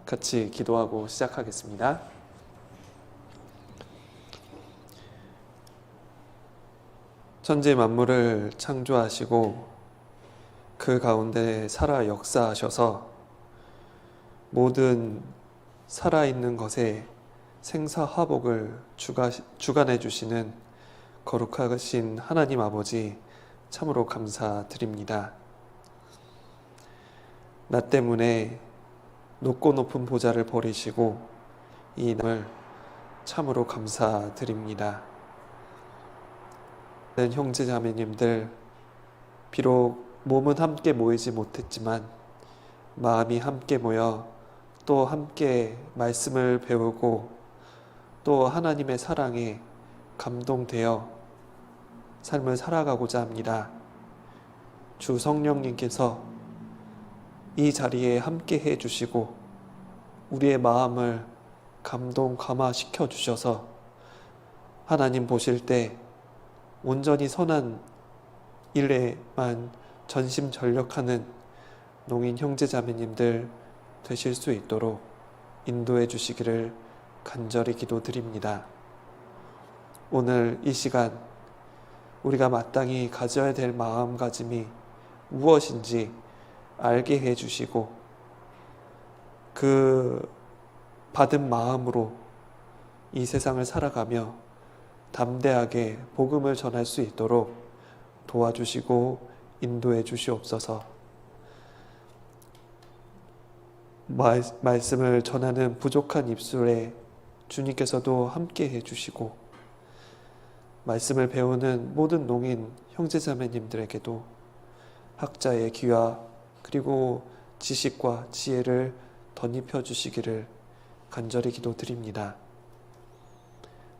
같이 기도하고 시작하겠습니다. 천지 만물을 창조하시고 그 가운데 살아 역사하셔서 모든 살아있는 것에 생사화복을 주관해 주시는 거룩하신 하나님 아버지 참으로 감사드립니다. 나 때문에 높고 높은 보좌를 버리시고 이 남을 참으로 감사드립니다. 형제 자매님들, 비록 몸은 함께 모이지 못했지만 마음이 함께 모여 또 함께 말씀을 배우고 또 하나님의 사랑에 감동되어 삶을 살아가고자 합니다. 주 성령님께서 이 자리에 함께 해주시고 우리의 마음을 감화시켜 주셔서 하나님 보실 때 온전히 선한 일에만 전심전력하는 농인 형제자매님들 되실 수 있도록 인도해 주시기를 간절히 기도드립니다. 오늘 이 시간 우리가 마땅히 가져야 될 마음가짐이 무엇인지 알게 해주시고 그 받은 마음으로 이 세상을 살아가며 담대하게 복음을 전할 수 있도록 도와주시고 인도해 주시옵소서. 말씀을 전하는 부족한 입술에 주님께서도 함께 해주시고 말씀을 배우는 모든 농인 형제자매님들에게도 학자의 귀와 그리고 지식과 지혜를 덧입혀 주시기를 간절히 기도드립니다.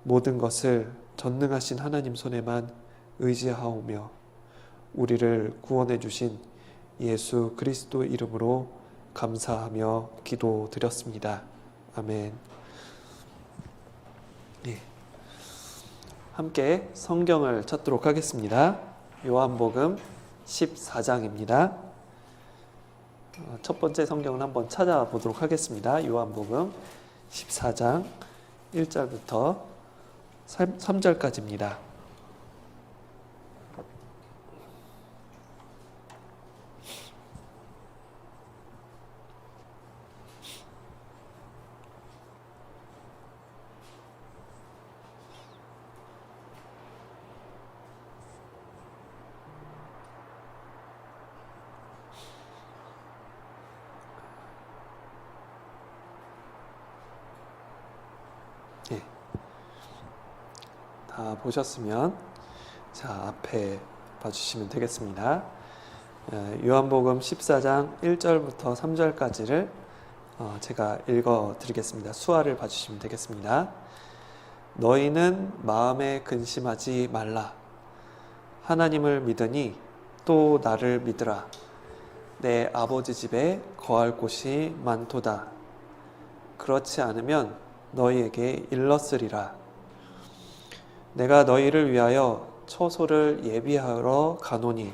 모든 것을 전능하신 하나님 손에만 의지하오며 우리를 구원해 주신 예수 그리스도 이름으로 감사하며 기도드렸습니다. 아멘. 네. 함께 성경을 찾도록 하겠습니다. 요한복음 14장입니다. 첫 번째 성경을 한번 찾아보도록 하겠습니다. 요한복음 14장 1절부터 3절까지입니다. 네. 다 보셨으면 자 앞에 봐주시면 되겠습니다. 요한복음 14장 1절부터 3절까지를 제가 읽어드리겠습니다. 수아를 봐주시면 되겠습니다. 너희는 마음에 근심하지 말라. 하나님을 믿으니 또 나를 믿으라. 내 아버지 집에 거할 곳이 많도다. 그렇지 않으면 너희에게 일렀으리라. 내가 너희를 위하여 처소를 예비하러 가노니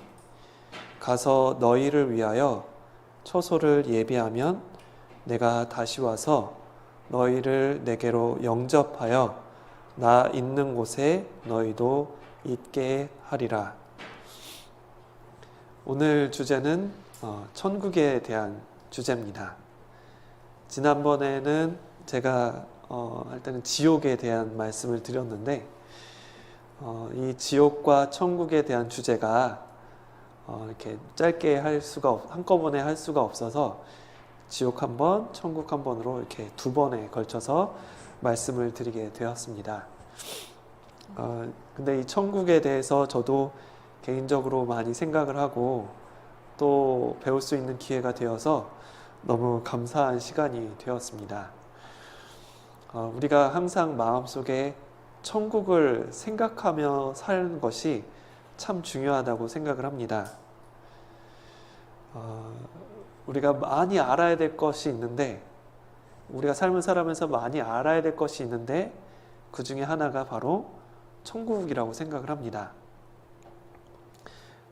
가서 너희를 위하여 처소를 예비하면 내가 다시 와서 너희를 내게로 영접하여 나 있는 곳에 너희도 있게 하리라. 오늘 주제는 천국에 대한 주제입니다. 지난번에는 제가 할 때는 지옥에 대한 말씀을 드렸는데 이 지옥과 천국에 대한 주제가 이렇게 짧게 한꺼번에 할 수가 없어서 지옥 한 번, 천국 한 번으로 이렇게 두 번에 걸쳐서 말씀을 드리게 되었습니다. 근데 이 천국에 대해서 저도 개인적으로 많이 생각을 하고 또 배울 수 있는 기회가 되어서 너무 감사한 시간이 되었습니다. 우리가 항상 마음속에 천국을 생각하며 사는 것이 참 중요하다고 생각을 합니다. 우리가 많이 알아야 될 것이 있는데 우리가 삶을 살아가면서 많이 알아야 될 것이 있는데 그 중에 하나가 바로 천국이라고 생각을 합니다.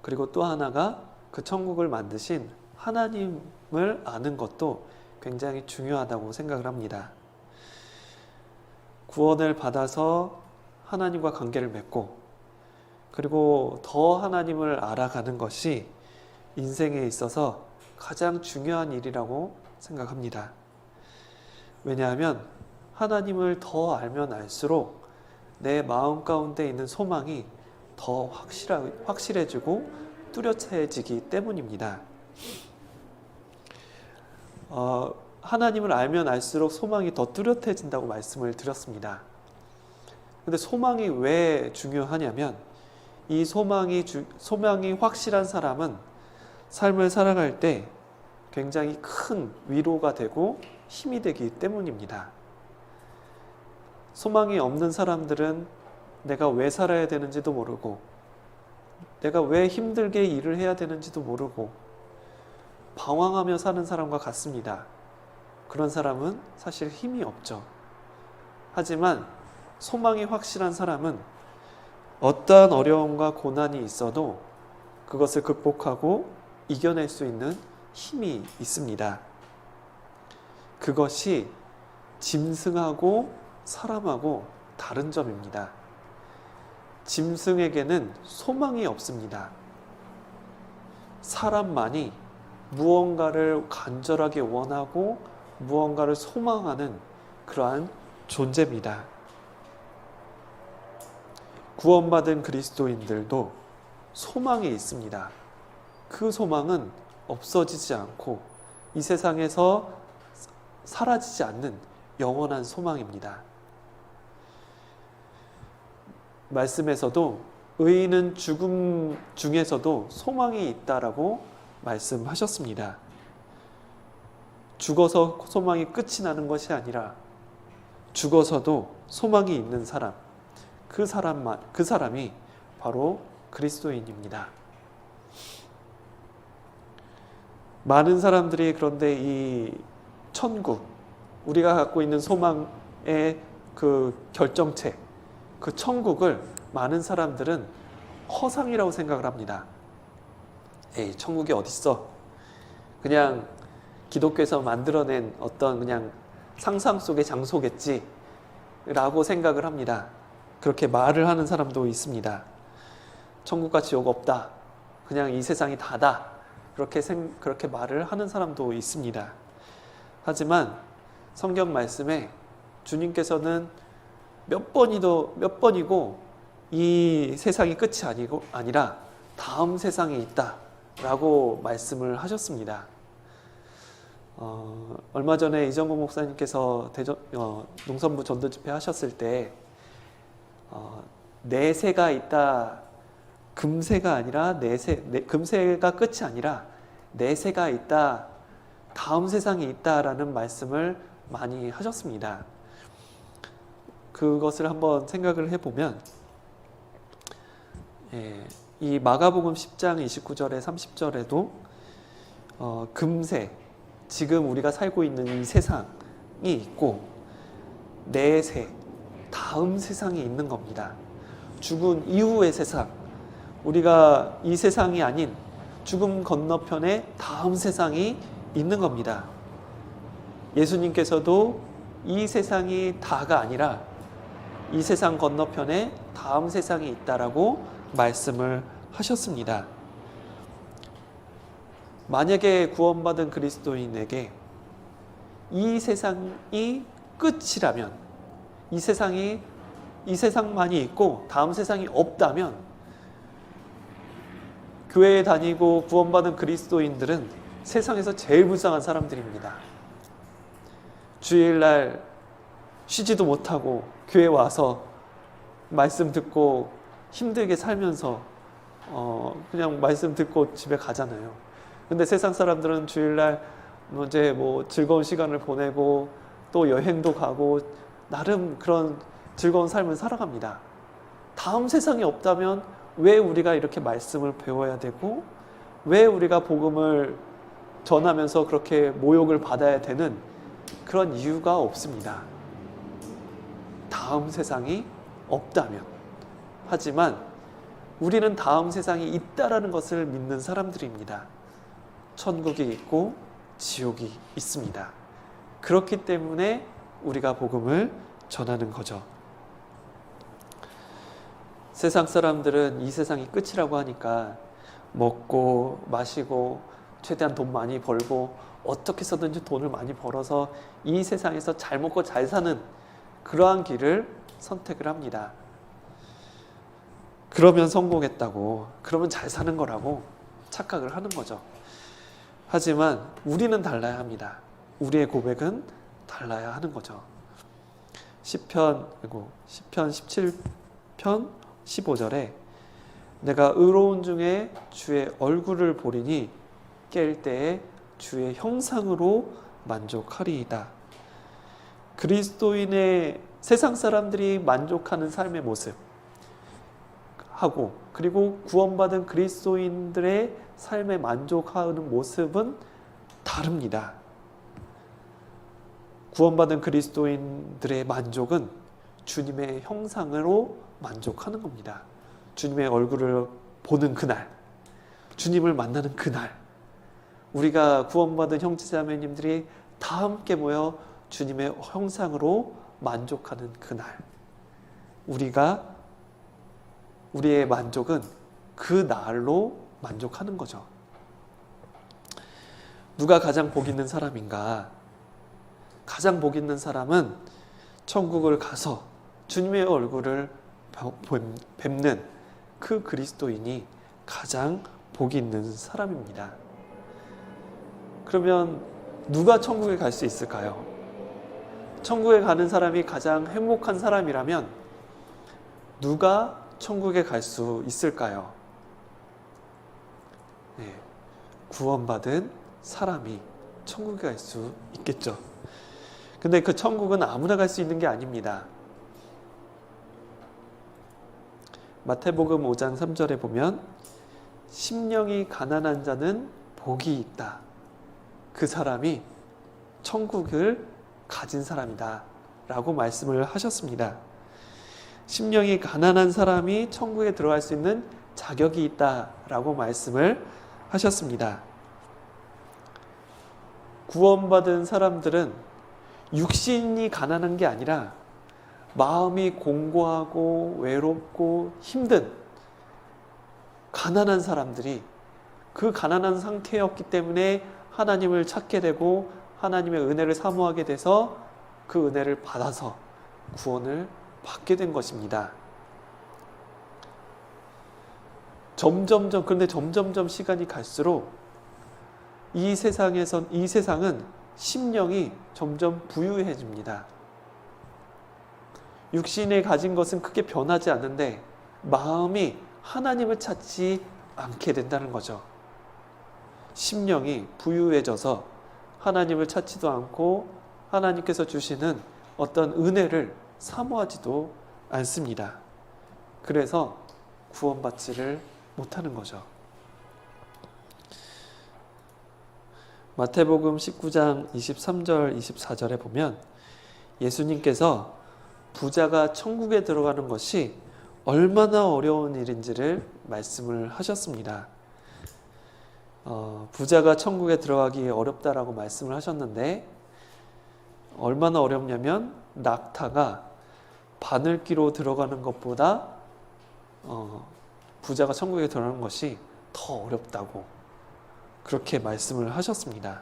그리고 또 하나가 그 천국을 만드신 하나님을 아는 것도 굉장히 중요하다고 생각을 합니다. 구원을 받아서 하나님과 관계를 맺고 그리고 더 하나님을 알아가는 것이 인생에 있어서 가장 중요한 일이라고 생각합니다. 왜냐하면 하나님을 더 알면 알수록 내 마음 가운데 있는 소망이 더 확실해지고 뚜렷해지기 때문입니다. 하나님을 알면 알수록 소망이 더 뚜렷해진다고 말씀을 드렸습니다. 근데 소망이 왜 중요하냐면 이 소망이 확실한 사람은 삶을 살아갈 때 굉장히 큰 위로가 되고 힘이 되기 때문입니다. 소망이 없는 사람들은 내가 왜 살아야 되는지도 모르고 내가 왜 힘들게 일을 해야 되는지도 모르고 방황하며 사는 사람과 같습니다. 그런 사람은 사실 힘이 없죠. 하지만 소망이 확실한 사람은 어떠한 어려움과 고난이 있어도 그것을 극복하고 이겨낼 수 있는 힘이 있습니다. 그것이 짐승하고 사람하고 다른 점입니다. 짐승에게는 소망이 없습니다. 사람만이 무언가를 간절하게 원하고 무언가를 소망하는 그러한 존재입니다. 구원받은 그리스도인들도 소망이 있습니다. 그 소망은 없어지지 않고 이 세상에서 사라지지 않는 영원한 소망입니다. 말씀에서도 의인은 죽음 중에서도 소망이 있다라고 말씀하셨습니다. 죽어서 소망이 끝이 나는 것이 아니라 죽어서도 소망이 있는 사람, 그 사람이 바로 그리스도인입니다. 많은 사람들이 그런데 이 천국, 우리가 갖고 있는 소망의 그 결정체, 그 천국을 많은 사람들은 허상이라고 생각을 합니다. 에이, 천국이 어딨어? 그냥 기독교에서 만들어낸 어떤 그냥 상상 속의 장소겠지 라고 생각을 합니다. 그렇게 말을 하는 사람도 있습니다. 천국과 지옥 없다. 그냥 이 세상이 다다. 그렇게 말을 하는 사람도 있습니다. 하지만 성경 말씀에 주님께서는 몇 번이고 이 세상이 끝이 아니라 다음 세상이 있다라고 말씀을 하셨습니다. 얼마 전에 이정국 목사님께서 농선부 전도 집회 하셨을 때 내세가 있다, 금세가 아니라 금세가 끝이 아니라 내세가 있다, 다음 세상이 있다라는 말씀을 많이 하셨습니다. 그것을 한번 생각을 해보면 이 마가복음 10장 29절에 30절에도 금세, 지금 우리가 살고 있는 이 세상이 있고 내세, 다음 세상이 있는 겁니다. 죽은 이후의 세상, 우리가 이 세상이 아닌 죽음 건너편에 다음 세상이 있는 겁니다. 예수님께서도 이 세상이 다가 아니라 이 세상 건너편에 다음 세상이 있다라고 말씀을 하셨습니다. 만약에 구원받은 그리스도인에게 이 세상이 끝이라면, 이 세상만이 있고 다음 세상이 없다면 교회에 다니고 구원받은 그리스도인들은 세상에서 제일 불쌍한 사람들입니다. 주일날 쉬지도 못하고 교회 와서 말씀 듣고 힘들게 살면서 그냥 말씀 듣고 집에 가잖아요. 근데 세상 사람들은 주일날 이제 즐거운 시간을 보내고 또 여행도 가고 나름 그런 즐거운 삶을 살아갑니다. 다음 세상이 없다면 왜 우리가 이렇게 말씀을 배워야 되고 왜 우리가 복음을 전하면서 그렇게 모욕을 받아야 되는 그런 이유가 없습니다. 다음 세상이 없다면. 하지만 우리는 다음 세상이 있다라는 것을 믿는 사람들입니다. 천국이 있고 지옥이 있습니다. 그렇기 때문에 우리가 복음을 전하는 거죠. 세상 사람들은 이 세상이 끝이라고 하니까 먹고 마시고 최대한 돈 많이 벌고 어떻게 해서든지 돈을 많이 벌어서 이 세상에서 잘 먹고 잘 사는 그러한 길을 선택을 합니다. 그러면 성공했다고, 그러면 잘 사는 거라고 착각을 하는 거죠. 하지만 우리는 달라야 합니다. 우리의 고백은 달라야 하는 거죠. 시편 17편 15절에 내가 의로운 중에 주의 얼굴을 보리니 깰 때에 주의 형상으로 만족하리이다. 그리스도인의 세상 사람들이 만족하는 삶의 모습 하고, 그리고 구원받은 그리스도인들의 삶에 만족하는 모습은 다릅니다. 구원받은 그리스도인들의 만족은 주님의 형상으로 만족하는 겁니다. 주님의 얼굴을 보는 그날, 주님을 만나는 그날, 우리가 구원받은 형제자매님들이 다 함께 모여 주님의 형상으로 만족하는 그날, 우리의 만족은 그 날로 만족하는 거죠. 누가 가장 복 있는 사람인가? 가장 복 있는 사람은 천국을 가서 주님의 얼굴을 뵙는 그 그리스도인이 가장 복 있는 사람입니다. 그러면 누가 천국에 갈 수 있을까요? 천국에 가는 사람이 가장 행복한 사람이라면 누가 천국에 갈 수 있을까요? 네, 구원받은 사람이 천국에 갈 수 있겠죠. 근데 그 천국은 아무나 갈 수 있는 게 아닙니다. 마태복음 5장 3절에 보면 심령이 가난한 자는 복이 있다. 그 사람이 천국을 가진 사람이다 라고 말씀을 하셨습니다. 심령이 가난한 사람이 천국에 들어갈 수 있는 자격이 있다 라고 말씀을 하셨습니다. 구원받은 사람들은 육신이 가난한 게 아니라 마음이 공고하고 외롭고 힘든 가난한 사람들이 그 가난한 상태였기 때문에 하나님을 찾게 되고 하나님의 은혜를 사모하게 돼서 그 은혜를 받아서 구원을 받게 된 것입니다. 그런데 점점점 시간이 갈수록 이 세상은 심령이 점점 부유해집니다. 육신에 가진 것은 크게 변하지 않는데 마음이 하나님을 찾지 않게 된다는 거죠. 심령이 부유해져서 하나님을 찾지도 않고 하나님께서 주시는 어떤 은혜를 사모하지도 않습니다. 그래서 구원받지를 못하는 거죠. 마태복음 19장 23절 24절에 보면 예수님께서 부자가 천국에 들어가는 것이 얼마나 어려운 일인지를 말씀을 하셨습니다. 부자가 천국에 들어가기 어렵다라고 말씀을 하셨는데 얼마나 어렵냐면 낙타가 바늘기로 들어가는 것보다 부자가 천국에 들어가는 것이 더 어렵다고 그렇게 말씀을 하셨습니다.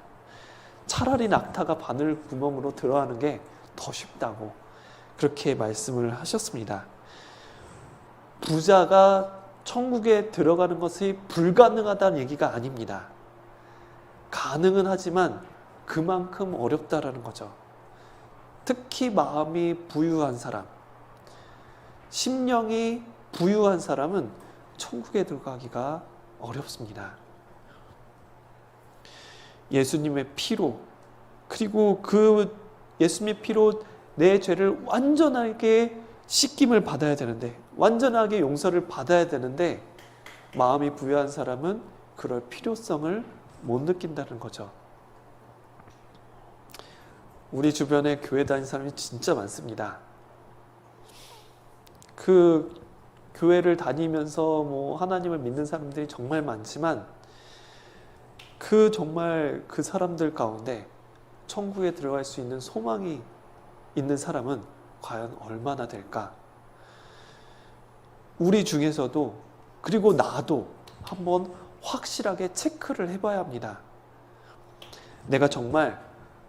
차라리 낙타가 바늘 구멍으로 들어가는 게 더 쉽다고 그렇게 말씀을 하셨습니다. 부자가 천국에 들어가는 것이 불가능하다는 얘기가 아닙니다. 가능은 하지만 그만큼 어렵다라는 거죠. 특히 마음이 부유한 사람, 심령이 부유한 사람은 천국에 들어가기가 어렵습니다. 예수님의 피로, 그리고 그 예수님의 피로 내 죄를 완전하게 씻김을 받아야 되는데, 완전하게 용서를 받아야 되는데 마음이 부유한 사람은 그럴 필요성을 못 느낀다는 거죠. 우리 주변에 교회 다니는 사람이 진짜 많습니다. 그 교회를 다니면서 하나님을 믿는 사람들이 정말 많지만 정말 그 사람들 가운데 천국에 들어갈 수 있는 소망이 있는 사람은 과연 얼마나 될까? 우리 중에서도, 그리고 나도 한번 확실하게 체크를 해봐야 합니다. 내가 정말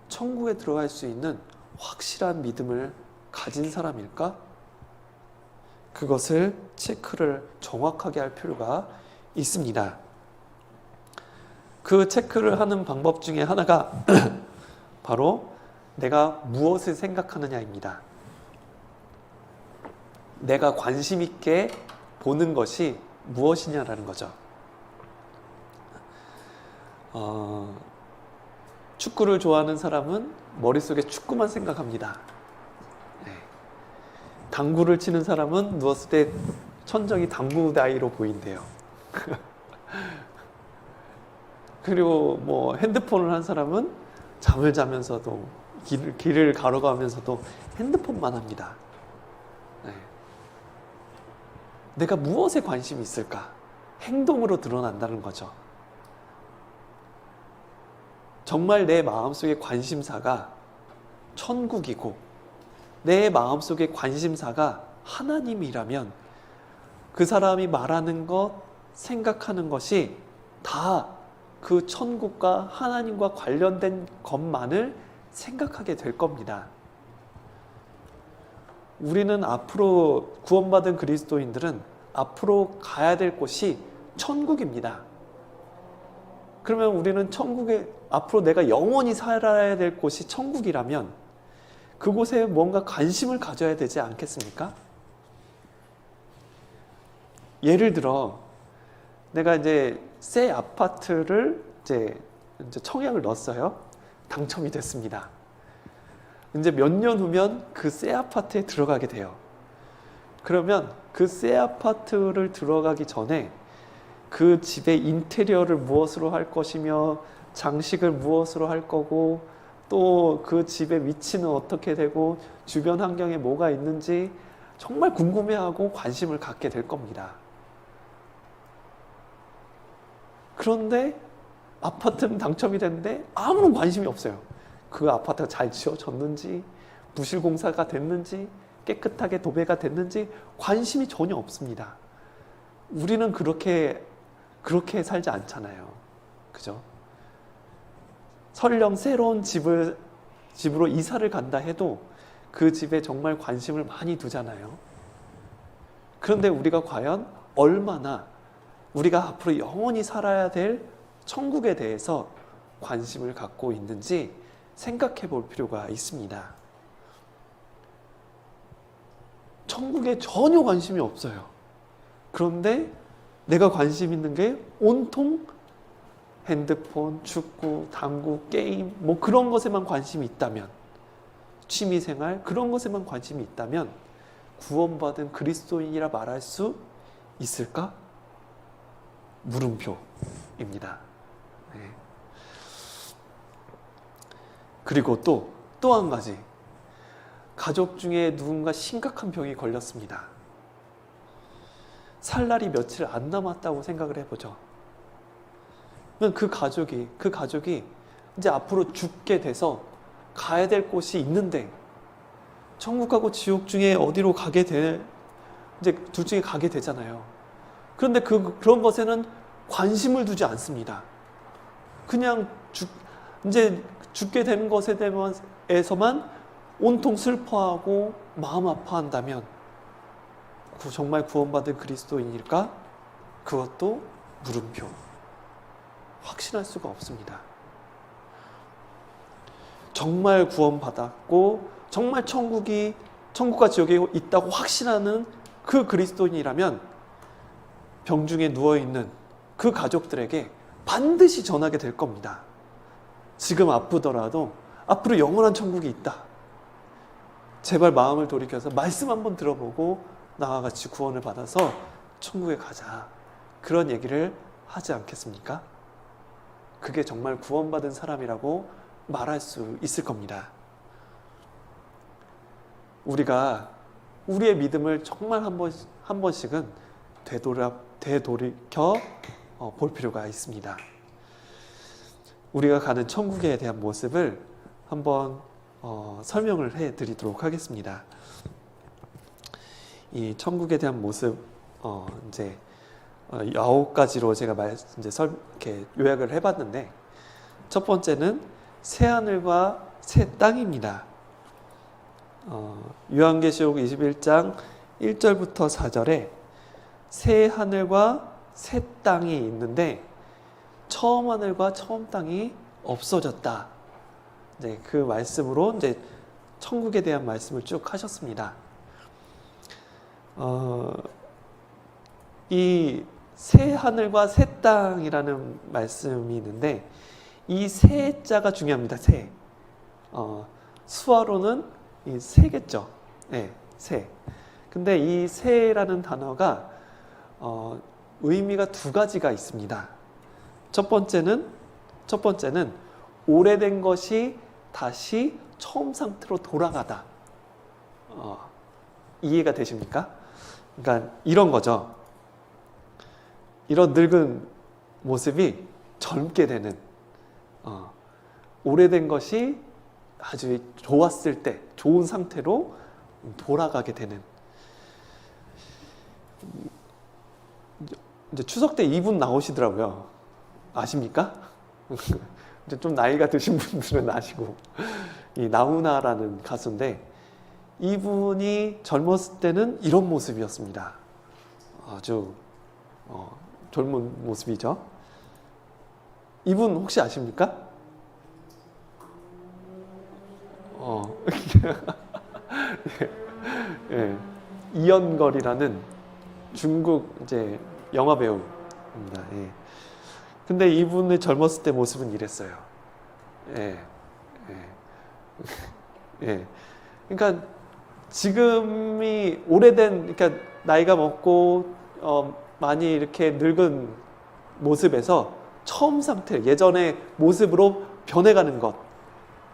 천국에 들어갈 수 있는 확실한 믿음을 가진 사람일까? 그것을 체크를 정확하게 할 필요가 있습니다. 그 체크를 하는 방법 중에 하나가 바로 내가 무엇을 생각하느냐입니다. 내가 관심 있게 보는 것이 무엇이냐라는 거죠. 축구를 좋아하는 사람은 머릿속에 축구만 생각합니다. 네. 당구를 치는 사람은 누웠을 때 천정이 당구다이로 보인대요. 그리고 뭐 핸드폰을 한 사람은 잠을 자면서도 길을 걸어가면서도 핸드폰만 합니다. 네. 내가 무엇에 관심이 있을까? 행동으로 드러난다는 거죠. 정말 내 마음속의 관심사가 천국이고 내 마음속의 관심사가 하나님이라면 그 사람이 말하는 것, 생각하는 것이 다 그 천국과 하나님과 관련된 것만을 생각하게 될 겁니다. 우리는 앞으로 구원받은 그리스도인들은 앞으로 가야 될 곳이 천국입니다. 그러면 우리는 천국에 앞으로 내가 영원히 살아야 될 곳이 천국이라면 그곳에 뭔가 관심을 가져야 되지 않겠습니까? 예를 들어 내가 이제 새 아파트를 이제 청약을 넣었어요. 당첨이 됐습니다. 이제 몇 년 후면 그 새 아파트에 들어가게 돼요. 그러면 그 새 아파트를 들어가기 전에 그 집의 인테리어를 무엇으로 할 것이며 장식을 무엇으로 할 거고 또 그 집의 위치는 어떻게 되고 주변 환경에 뭐가 있는지 정말 궁금해하고 관심을 갖게 될 겁니다. 그런데 아파트는 당첨이 됐는데 아무런 관심이 없어요. 그 아파트가 잘 지어졌는지, 부실공사가 됐는지, 깨끗하게 도배가 됐는지 관심이 전혀 없습니다. 우리는 그렇게 살지 않잖아요. 그죠? 설령 새로운 집으로 이사를 간다 해도 그 집에 정말 관심을 많이 두잖아요. 그런데 우리가 과연 얼마나 우리가 앞으로 영원히 살아야 될 천국에 대해서 관심을 갖고 있는지 생각해 볼 필요가 있습니다. 천국에 전혀 관심이 없어요. 그런데 내가 관심 있는 게 온통 핸드폰, 축구, 당구, 게임 뭐 그런 것에만 관심이 있다면, 취미생활 그런 것에만 관심이 있다면 구원받은 그리스도인이라 말할 수 있을까? 물음표입니다. 네. 그리고 또 한 가지, 가족 중에 누군가 심각한 병이 걸렸습니다. 살 날이 며칠 안 남았다고 생각을 해보죠. 그 가족이 이제 앞으로 죽게 돼서 가야 될 곳이 있는데 천국하고 지옥 중에 어디로 이제 둘 중에 가게 되잖아요. 그런데 그런 것에는 관심을 두지 않습니다. 그냥 이제 죽게 되는 것에 대해서만 온통 슬퍼하고 마음 아파한다면 정말 구원받은 그리스도인일까? 그것도 물음표. 확신할 수가 없습니다. 정말 구원받았고 정말 천국과 지옥에 있다고 확신하는 그 그리스도인이라면 병중에 누워있는 그 가족들에게 반드시 전하게 될 겁니다. 지금 아프더라도 앞으로 영원한 천국이 있다. 제발 마음을 돌이켜서 말씀 한번 들어보고 나와 같이 구원을 받아서 천국에 가자. 그런 얘기를 하지 않겠습니까? 그게 정말 구원받은 사람이라고 말할 수 있을 겁니다. 우리가 우리의 믿음을 정말 한 번씩은 되돌이켜 볼 필요가 있습니다. 우리가 가는 천국에 대한 모습을 한번 설명을 해드리도록 하겠습니다. 이 천국에 대한 모습 이제 9가지로 제가 이렇게 요약을 해봤는데, 첫 번째는 새 하늘과 새 땅입니다. 요한계시록 21장 1절부터 4절에 새 하늘과 새 땅이 있는데 처음 하늘과 처음 땅이 없어졌다. 네, 그 말씀으로 이제 천국에 대한 말씀을 쭉 하셨습니다. 이 새 하늘과 새 땅이라는 말씀이 있는데, 이 새 자가 중요합니다. 새. 수화로는 이 새겠죠. 네, 새. 근데 이 새라는 단어가 의미가 두 가지가 있습니다. 첫 번째는 오래된 것이 다시 처음 상태로 돌아가다. 이해가 되십니까? 그러니까 이런 거죠. 이런 늙은 모습이 젊게 되는, 오래된 것이 아주 좋았을 때 좋은 상태로 돌아가게 되는. 이제 추석 때 이분 나오시더라고요. 아십니까? 이제 좀 나이가 드신 분들은 아시고, 이 나훈아라는 가수인데, 이분이 젊었을 때는 이런 모습이었습니다. 아주 젊은 모습이죠. 이분 혹시 아십니까? 예, 이연걸이라는 중국 이제 영화 배우입니다. 예. 근데 이분의 젊었을 때 모습은 이랬어요. 예, 예, 예. 그러니까 지금이 오래된, 그러니까 나이가 먹고 많이 이렇게 늙은 모습에서 처음 상태, 예전의 모습으로 변해가는 것,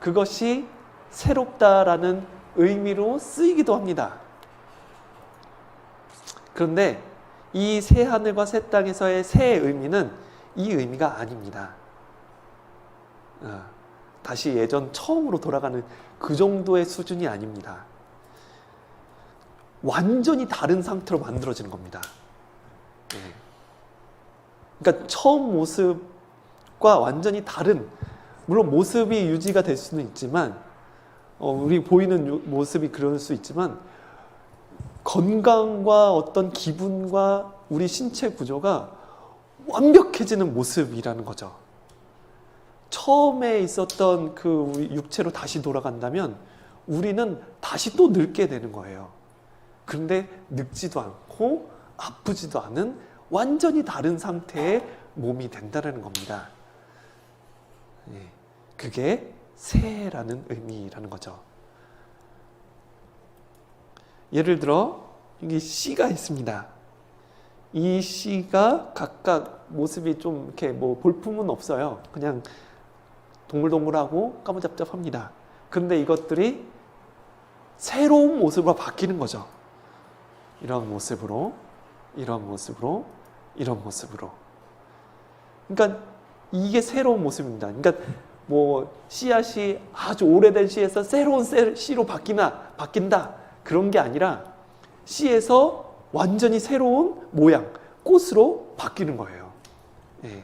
그것이 새롭다라는 의미로 쓰이기도 합니다. 그런데 이 새 하늘과 새 땅에서의 새의 의미는 이 의미가 아닙니다. 다시 예전 처음으로 돌아가는 그 정도의 수준이 아닙니다. 완전히 다른 상태로 만들어지는 겁니다. 그러니까 처음 모습과 완전히 다른, 물론 모습이 유지가 될 수는 있지만, 우리 보이는 모습이 그럴 수 있지만, 건강과 어떤 기분과 우리 신체 구조가 완벽해지는 모습이라는 거죠. 처음에 있었던 그 육체로 다시 돌아간다면 우리는 다시 또 늙게 되는 거예요. 그런데 늙지도 않고 아프지도 않은 완전히 다른 상태의 몸이 된다는 겁니다. 그게 새라는 의미라는 거죠. 예를 들어 여기 씨가 있습니다. 이 씨가 각각 모습이 좀 이렇게 뭐 볼품은 없어요. 그냥 동글동글하고 까무잡잡합니다. 그런데 이것들이 새로운 모습으로 바뀌는 거죠. 이런 모습으로, 이런 모습으로, 이런 모습으로. 그러니까 이게 새로운 모습입니다. 그러니까 뭐 씨앗이 아주 오래된 씨에서 새로운 씨로 바뀐다. 그런 게 아니라 씨에서 완전히 새로운 모양, 꽃으로 바뀌는 거예요. 예.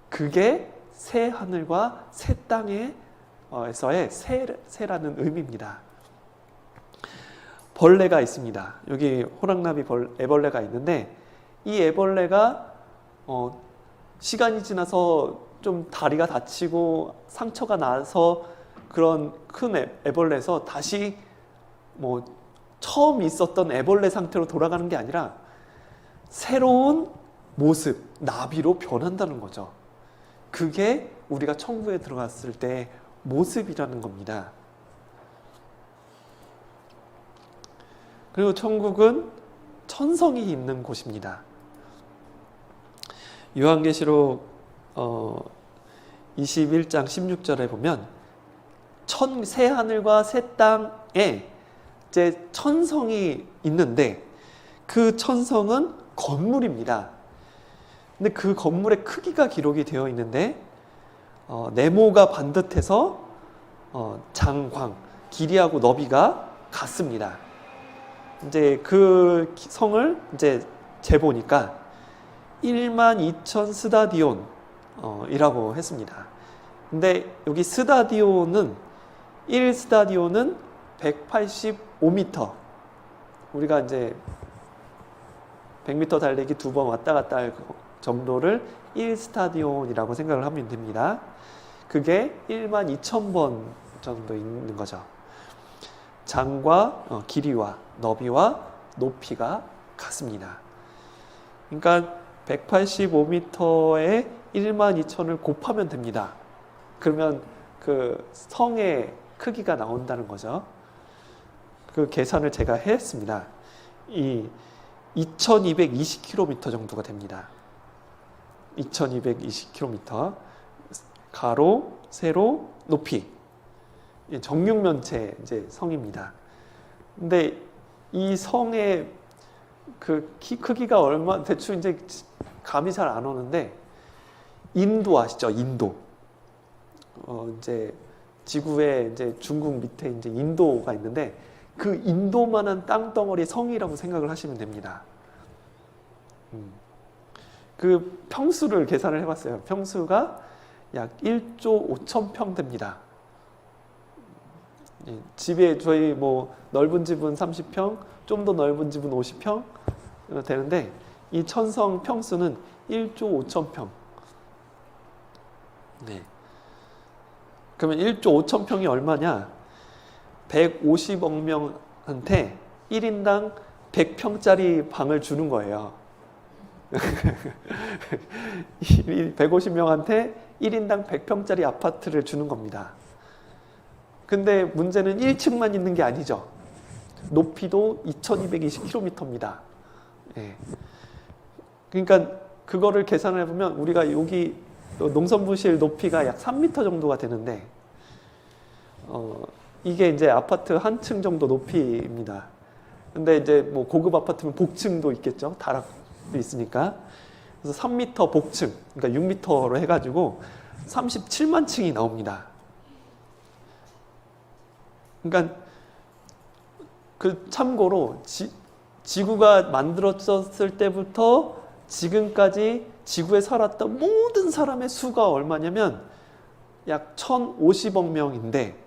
그게 새 하늘과 새 땅에서의 새라는 의미입니다. 벌레가 있습니다. 여기 호랑나비 애벌레가 있는데, 이 애벌레가 시간이 지나서 좀 다리가 다치고 상처가 나서 그런 큰 애벌레에서 다시 뭐 처음 있었던 애벌레 상태로 돌아가는 게 아니라 새로운 모습, 나비로 변한다는 거죠. 그게 우리가 천국에 들어갔을 때 모습이라는 겁니다. 그리고 천국은 천성이 있는 곳입니다. 요한계시록 21장 16절에 보면 새 하늘과 새 땅에 이제 천성이 있는데, 그 천성은 건물입니다. 근데 그 건물의 크기가 기록이 되어 있는데, 네모가 반듯해서 장광, 길이하고 너비가 같습니다. 이제 그 성을 이제 재보니까 12,000 스타디온이라고 했습니다. 근데 여기 스타디온은 1스타디온은 185m. 우리가 이제 100m 달리기 2번 왔다 갔다 할 정도를 1스타디온이라고 생각을 하면 됩니다. 그게 12,000번 정도 있는 거죠. 장과 길이와 너비와 높이가 같습니다. 그러니까 185m에 12,000을 곱하면 됩니다. 그러면 그 성의 크기가 나온다는 거죠. 그 계산을 제가 했습니다. 이 2220km 정도가 됩니다. 2220km 가로, 세로, 높이 정육면체 이제 성입니다. 근데 이 성의 그 키 크기가 얼마 대충 이제 감이 잘 안 오는데 인도 아시죠? 인도. 이제 지구에 이제 중국 밑에 이제 인도가 있는데 그 인도만한 땅덩어리 성이라고 생각을 하시면 됩니다. 그 평수를 계산을 해봤어요. 평수가 약 1조 5천 평 됩니다. 집에 저희 뭐 넓은 집은 30평, 좀 더 넓은 집은 50평 되는데 이 천성 평수는 1조 5천 평. 네. 그러면 1조 5천 평이 얼마냐? 150억 명한테 1인당 100평짜리 방을 주는 거예요. 150명한테 1인당 100평짜리 아파트를 주는 겁니다. 근데 문제는 1층만 있는 게 아니죠. 높이도 2220km입니다. 예. 그러니까 그거를 계산을 해보면 우리가 여기 농선부실 높이가 약 3m 정도가 되는데 이게 이제 아파트 한 층 정도 높이입니다. 근데 이제 뭐 고급 아파트면 복층도 있겠죠. 다락도 있으니까. 그래서 3m 복층, 그러니까 6m로 해가지고 37만 층이 나옵니다. 그러니까 그 참고로 지구가 만들어졌을 때부터 지금까지 지구에 살았던 모든 사람의 수가 얼마냐면 약 1,050억 명인데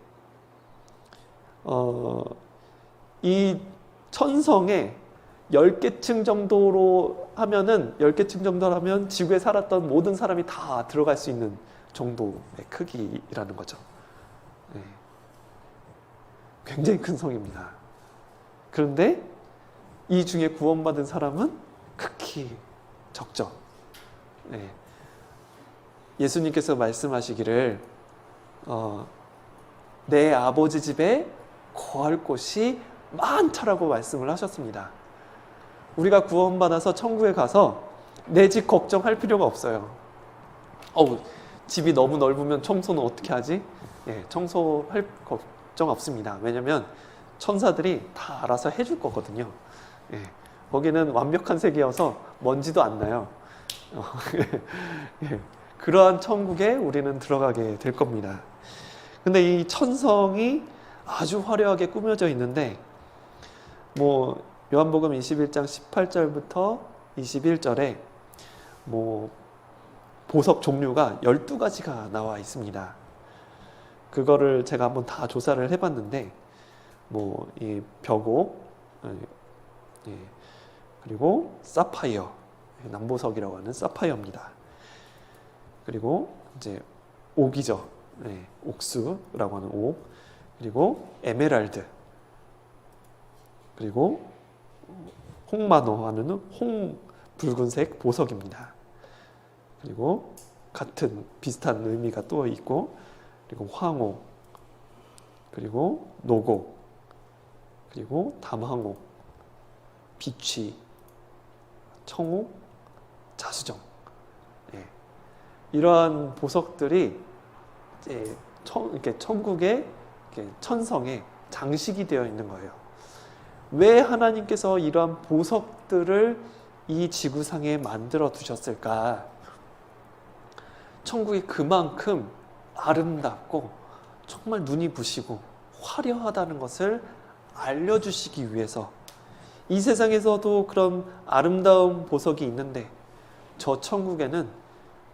이 천성에 10개 층 정도로 하면은 10개 층 정도로 하면 지구에 살았던 모든 사람이 다 들어갈 수 있는 정도의 크기라는 거죠. 네. 굉장히 큰 성입니다. 그런데 이 중에 구원받은 사람은 극히 적죠. 네. 예수님께서 말씀하시기를 내 아버지 집에 거할 곳이 많다라고 말씀을 하셨습니다. 우리가 구원받아서 천국에 가서 내 집 걱정할 필요가 없어요. 집이 너무 넓으면 청소는 어떻게 하지? 예, 청소할 걱정 없습니다. 왜냐하면 천사들이 다 알아서 해줄 거거든요. 예, 거기는 완벽한 세계여서 먼지도 안 나요. 예, 그러한 천국에 우리는 들어가게 될 겁니다. 근데 이 천성이 아주 화려하게 꾸며져 있는데 뭐 요한복음 21장 18절부터 21절에 뭐 보석 종류가 12가지가 나와 있습니다. 그거를 제가 한번 다 조사를 해봤는데 뭐 이 벽옥, 그리고 사파이어, 남보석이라고 하는 사파이어입니다. 그리고 이제 옥이죠. 옥수라고 하는 옥, 그리고 에메랄드, 그리고 홍마노 하는 홍 붉은색 보석입니다. 그리고 같은 비슷한 의미가 또 있고, 그리고 황옥, 그리고 노곡, 그리고 담황옥, 비취, 청옥, 자수정. 이러한 보석들이 이제 이렇게 천국의 이렇게 천성에 장식이 되어 있는 거예요. 왜 하나님께서 이러한 보석들을 이 지구상에 만들어 두셨을까? 천국이 그만큼 아름답고 정말 눈이 부시고 화려하다는 것을 알려주시기 위해서 이 세상에서도 그런 아름다운 보석이 있는데 저 천국에는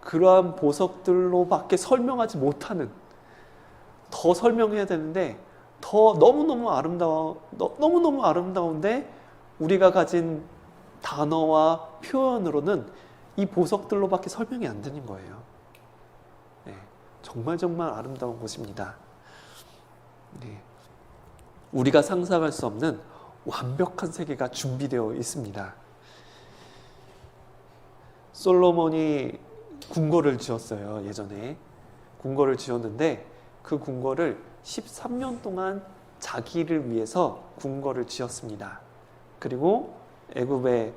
그러한 보석들로밖에 설명하지 못하는, 더 설명해야 되는데 더 너무너무 아름다운데 우리가 가진 단어와 표현으로는 이 보석들로밖에 설명이 안 되는 거예요. 네, 정말 아름다운 곳입니다. 네, 우리가 상상할 수 없는 완벽한 세계가 준비되어 있습니다. 솔로몬이 궁궐을 지었어요. 예전에 궁궐을 지었는데 그 궁궐을 13년 동안 자기를 위해서 궁궐을 지었습니다. 그리고 애굽의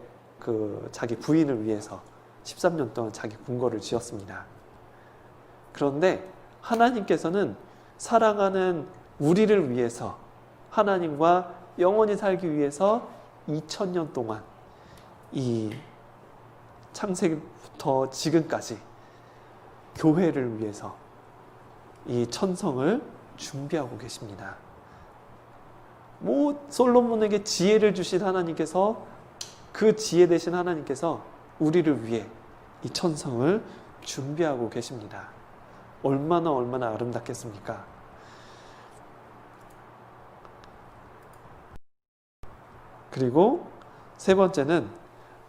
자기 부인을 위해서 13년 동안 자기 궁궐을 지었습니다. 그런데 하나님께서는 사랑하는 우리를 위해서, 하나님과 영원히 살기 위해서 2000년 동안 이 창세기부터 지금까지 교회를 위해서 이 천성을 준비하고 계십니다. 솔로몬에게 지혜를 주신 하나님께서, 그 지혜 되신 하나님께서 우리를 위해 이 천성을 준비하고 계십니다. 얼마나 아름답겠습니까? 그리고 세 번째는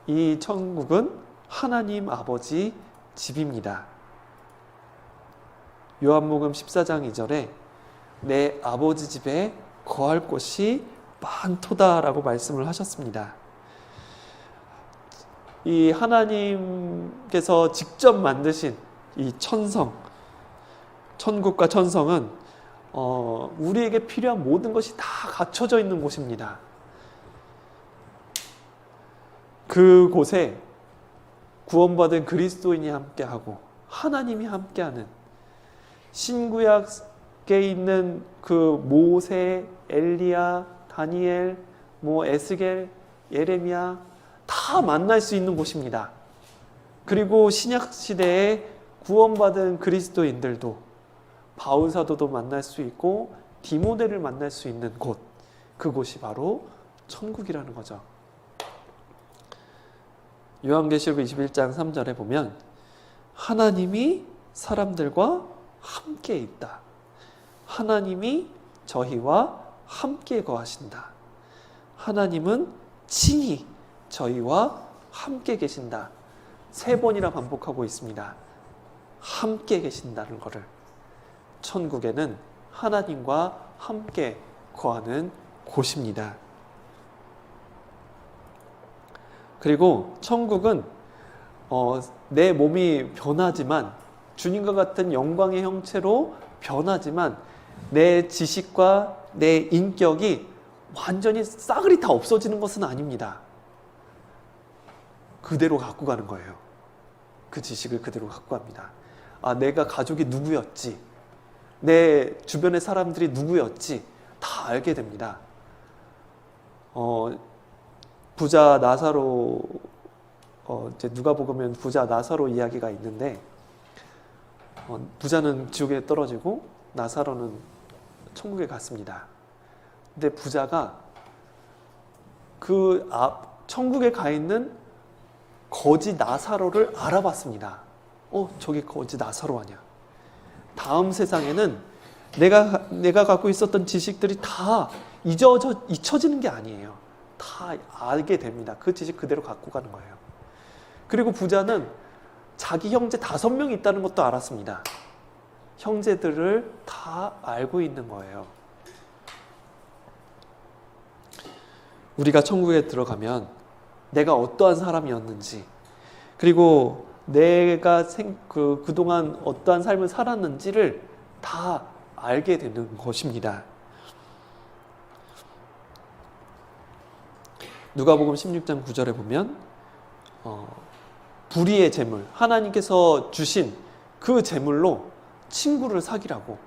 이 천국은 하나님 아버지 집입니다. 요한복음 14장 2절에 내 아버지 집에 거할 곳이 많도다라고 말씀을 하셨습니다. 이 하나님께서 직접 만드신 이 천국과 천성은 우리에게 필요한 모든 것이 다 갖춰져 있는 곳입니다. 그곳에 구원받은 그리스도인이 함께하고 하나님이 함께하는, 신구약에 있는 그 모세, 엘리야, 다니엘, 에스겔, 예레미야 다 만날 수 있는 곳입니다. 그리고 신약 시대에 구원받은 그리스도인들도 바울 사도도 만날 수 있고 디모데를 만날 수 있는 곳, 그곳이 바로 천국이라는 거죠. 요한계시록 21장 3절에 보면 하나님이 사람들과 함께 있다. 하나님이 저희와 함께 거하신다. 하나님은 친히 저희와 함께 계신다. 3번이나 반복하고 있습니다. 함께 계신다는 것을. 천국에는 하나님과 함께 거하는 곳입니다. 그리고 천국은 내 몸이 변하지만, 주님과 같은 영광의 형체로 변하지만 내 지식과 내 인격이 완전히 싸그리 다 없어지는 것은 아닙니다. 그대로 갖고 가는 거예요. 그 지식을 그대로 갖고 갑니다. 내가 가족이 누구였지, 내 주변의 사람들이 누구였지 다 알게 됩니다. 부자 나사로, 이제 누가복음엔 부자 나사로 이야기가 있는데, 부자는 지옥에 떨어지고 나사로는 천국에 갔습니다. 근데 부자가 천국에 가 있는 거지 나사로를 알아봤습니다. 저기 거지 나사로 아니야. 다음 세상에는 내가 갖고 있었던 지식들이 다 잊혀지는 게 아니에요. 다 알게 됩니다. 그 지식 그대로 갖고 가는 거예요. 그리고 부자는 자기 형제 5명이 있다는 것도 알았습니다. 형제들을 다 알고 있는 거예요. 우리가 천국에 들어가면 내가 어떠한 사람이었는지, 그리고 내가 그동안 어떠한 삶을 살았는지를 다 알게 되는 것입니다. 누가복음 16장 9절에 보면 불의의 재물, 하나님께서 주신 그 재물로 친구를 사귀라고,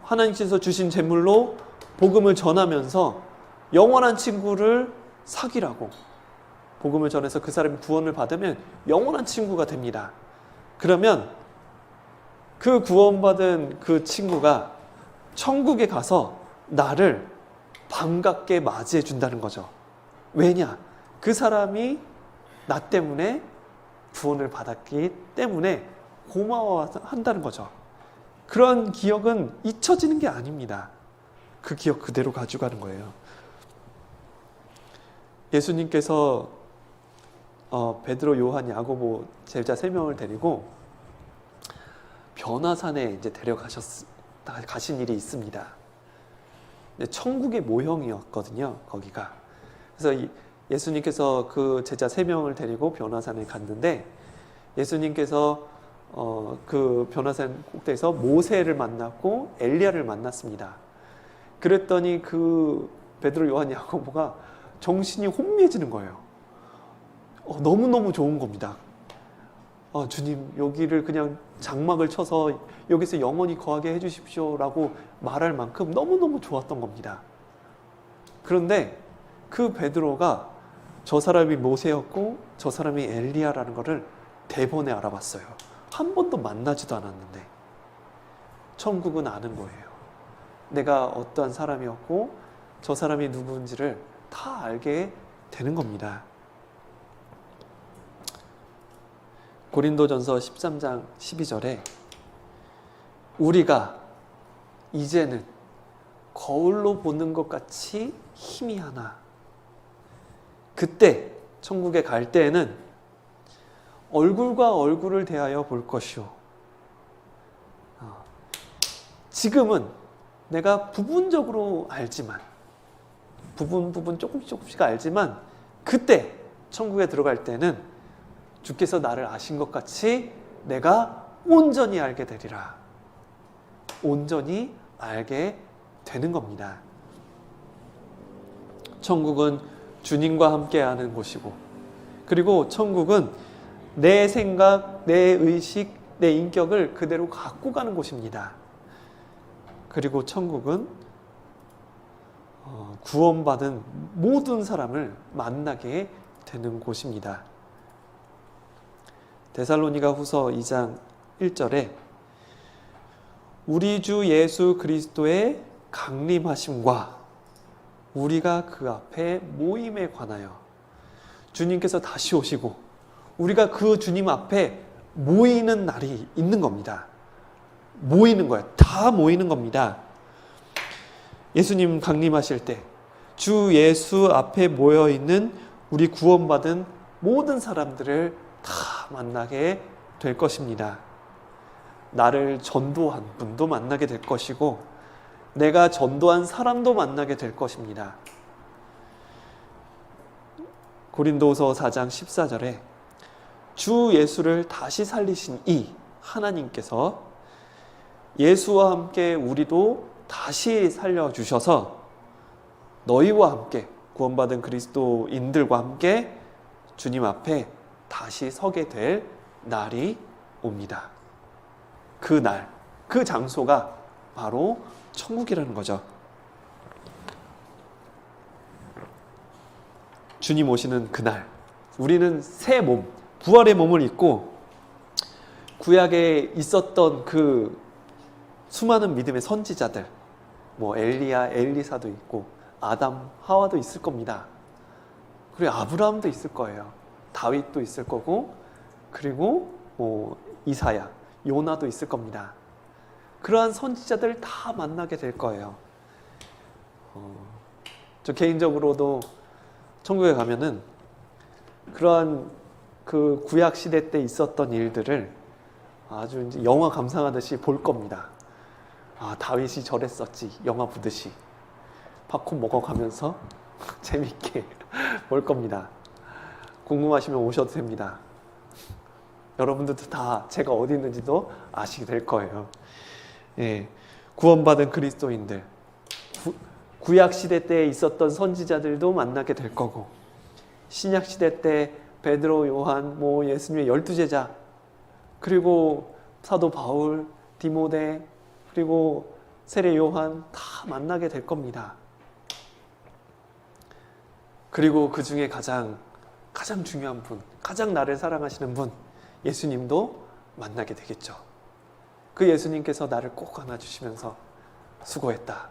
하나님께서 주신 재물로 복음을 전하면서 영원한 친구를 사귀라고, 복음을 전해서 그 사람이 구원을 받으면 영원한 친구가 됩니다. 그러면 그 구원받은 그 친구가 천국에 가서 나를 반갑게 맞이해 준다는 거죠. 왜냐? 그 사람이 나 때문에 구원을 받았기 때문에 고마워한다는 거죠. 그런 기억은 잊혀지는 게 아닙니다. 그 기억 그대로 가져가는 거예요. 예수님께서 베드로, 요한, 야고보 제자 3명을 데리고 변화산에 이제 가신 일이 있습니다. 천국의 모형이었거든요, 거기가. 그래서 예수님께서 그 제자 3명을 데리고 변화산에 갔는데, 예수님께서 그 변화산 꼭대기에서 모세를 만났고 엘리야를 만났습니다. 그랬더니 그 베드로, 요한, 야고보가 정신이 혼미해지는 거예요. 너무너무 좋은 겁니다. 주님, 여기를 그냥 장막을 쳐서 여기서 영원히 거하게 해주십시오 라고 말할 만큼 너무너무 좋았던 겁니다. 그런데 그 베드로가 저 사람이 모세였고 저 사람이 엘리야라는 것을 대번에 알아봤어요. 한 번도 만나지도 않았는데. 천국은 아는 거예요. 내가 어떠한 사람이었고 저 사람이 누구인지를 다 알게 되는 겁니다. 고린도전서 13장 12절에 우리가 이제는 거울로 보는 것 같이 희미하나 그때 천국에 갈 때에는 얼굴과 얼굴을 대하여 볼 것이요. 지금은 내가 부분적으로 알지만 부분 조금씩 알지만 그때 천국에 들어갈 때는 주께서 나를 아신 것 같이 내가 온전히 알게 되리라. 온전히 알게 되는 겁니다. 천국은 주님과 함께하는 곳이고, 그리고 천국은 내 생각, 내 의식, 내 인격을 그대로 갖고 가는 곳입니다. 그리고 천국은 구원받은 모든 사람을 만나게 되는 곳입니다. 데살로니가 후서 2장 1절에 우리 주 예수 그리스도의 강림하심과 우리가 그 앞에 모임에 관하여 주님께서 다시 오시고 우리가 그 주님 앞에 모이는 날이 있는 겁니다. 모이는 거예요. 다 모이는 겁니다. 예수님 강림하실 때 주 예수 앞에 모여있는 우리 구원받은 모든 사람들을 다 만나게 될 것입니다. 나를 전도한 분도 만나게 될 것이고 내가 전도한 사람도 만나게 될 것입니다. 고린도서 4장 14절에 주 예수를 다시 살리신 이 하나님께서 예수와 함께 우리도 다시 살려주셔서 너희와 함께 구원받은 그리스도인들과 함께 주님 앞에 다시 서게 될 날이 옵니다. 그 날, 그 장소가 바로 천국이라는 거죠. 주님 오시는 그날, 우리는 새 몸, 부활의 몸을 입고 구약에 있었던 그 수많은 믿음의 선지자들, 엘리야, 엘리사도 있고 아담, 하와도 있을 겁니다. 그리고 아브라함도 있을 거예요. 다윗도 있을 거고, 그리고 이사야, 요나도 있을 겁니다. 그러한 선지자들 다 만나게 될 거예요. 저 개인적으로도 천국에 가면은 그러한 그 구약 시대 때 있었던 일들을 아주 이제 영화 감상하듯이 볼 겁니다. 다윗이 저랬었지, 영화 보듯이 팝콘 먹어가면서 재밌게 볼 겁니다. 궁금하시면 오셔도 됩니다. 여러분들도 다 제가 어디 있는지도 아시게 될 거예요. 예, 구원받은 그리스도인들, 구약 시대 때 있었던 선지자들도 만나게 될 거고, 신약 시대 때 베드로, 요한, 예수님의 12제자, 그리고 사도 바울, 디모데, 그리고 세례 요한 다 만나게 될 겁니다. 그리고 그 중에 가장 중요한 분, 가장 나를 사랑하시는 분, 예수님도 만나게 되겠죠. 그 예수님께서 나를 꼭 안아주시면서 수고했다.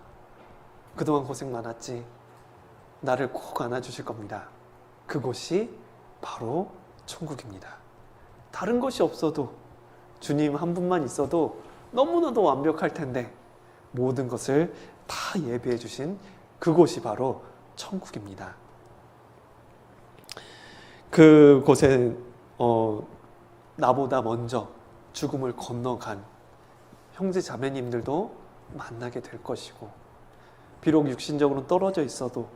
그동안 고생 많았지. 나를 꼭 안아주실 겁니다. 그곳이 바로 천국입니다. 다른 것이 없어도 주님 한 분만 있어도 너무나도 완벽할 텐데 모든 것을 다 예비해 주신 그곳이 바로 천국입니다. 그곳에 나보다 먼저 죽음을 건너간 형제 자매님들도 만나게 될 것이고, 비록 육신적으로 떨어져 있어도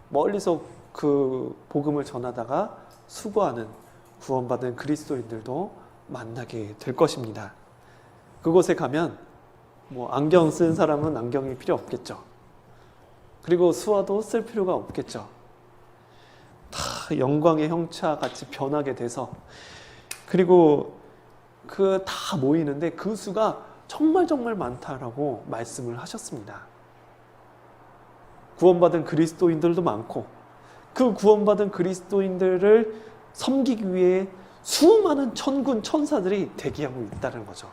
멀리서 그 복음을 전하다가 수고하는 구원받은 그리스도인들도 만나게 될 것입니다. 그곳에 가면 안경 쓴 사람은 안경이 필요 없겠죠. 그리고 수화도 쓸 필요가 없겠죠. 다 영광의 형체와 같이 변하게 돼서, 그리고 그 다 모이는데 그 수가 정말 많다라고 말씀을 하셨습니다. 구원받은 그리스도인들도 많고, 그 구원받은 그리스도인들을 섬기기 위해 수많은 천군 천사들이 대기하고 있다는 거죠.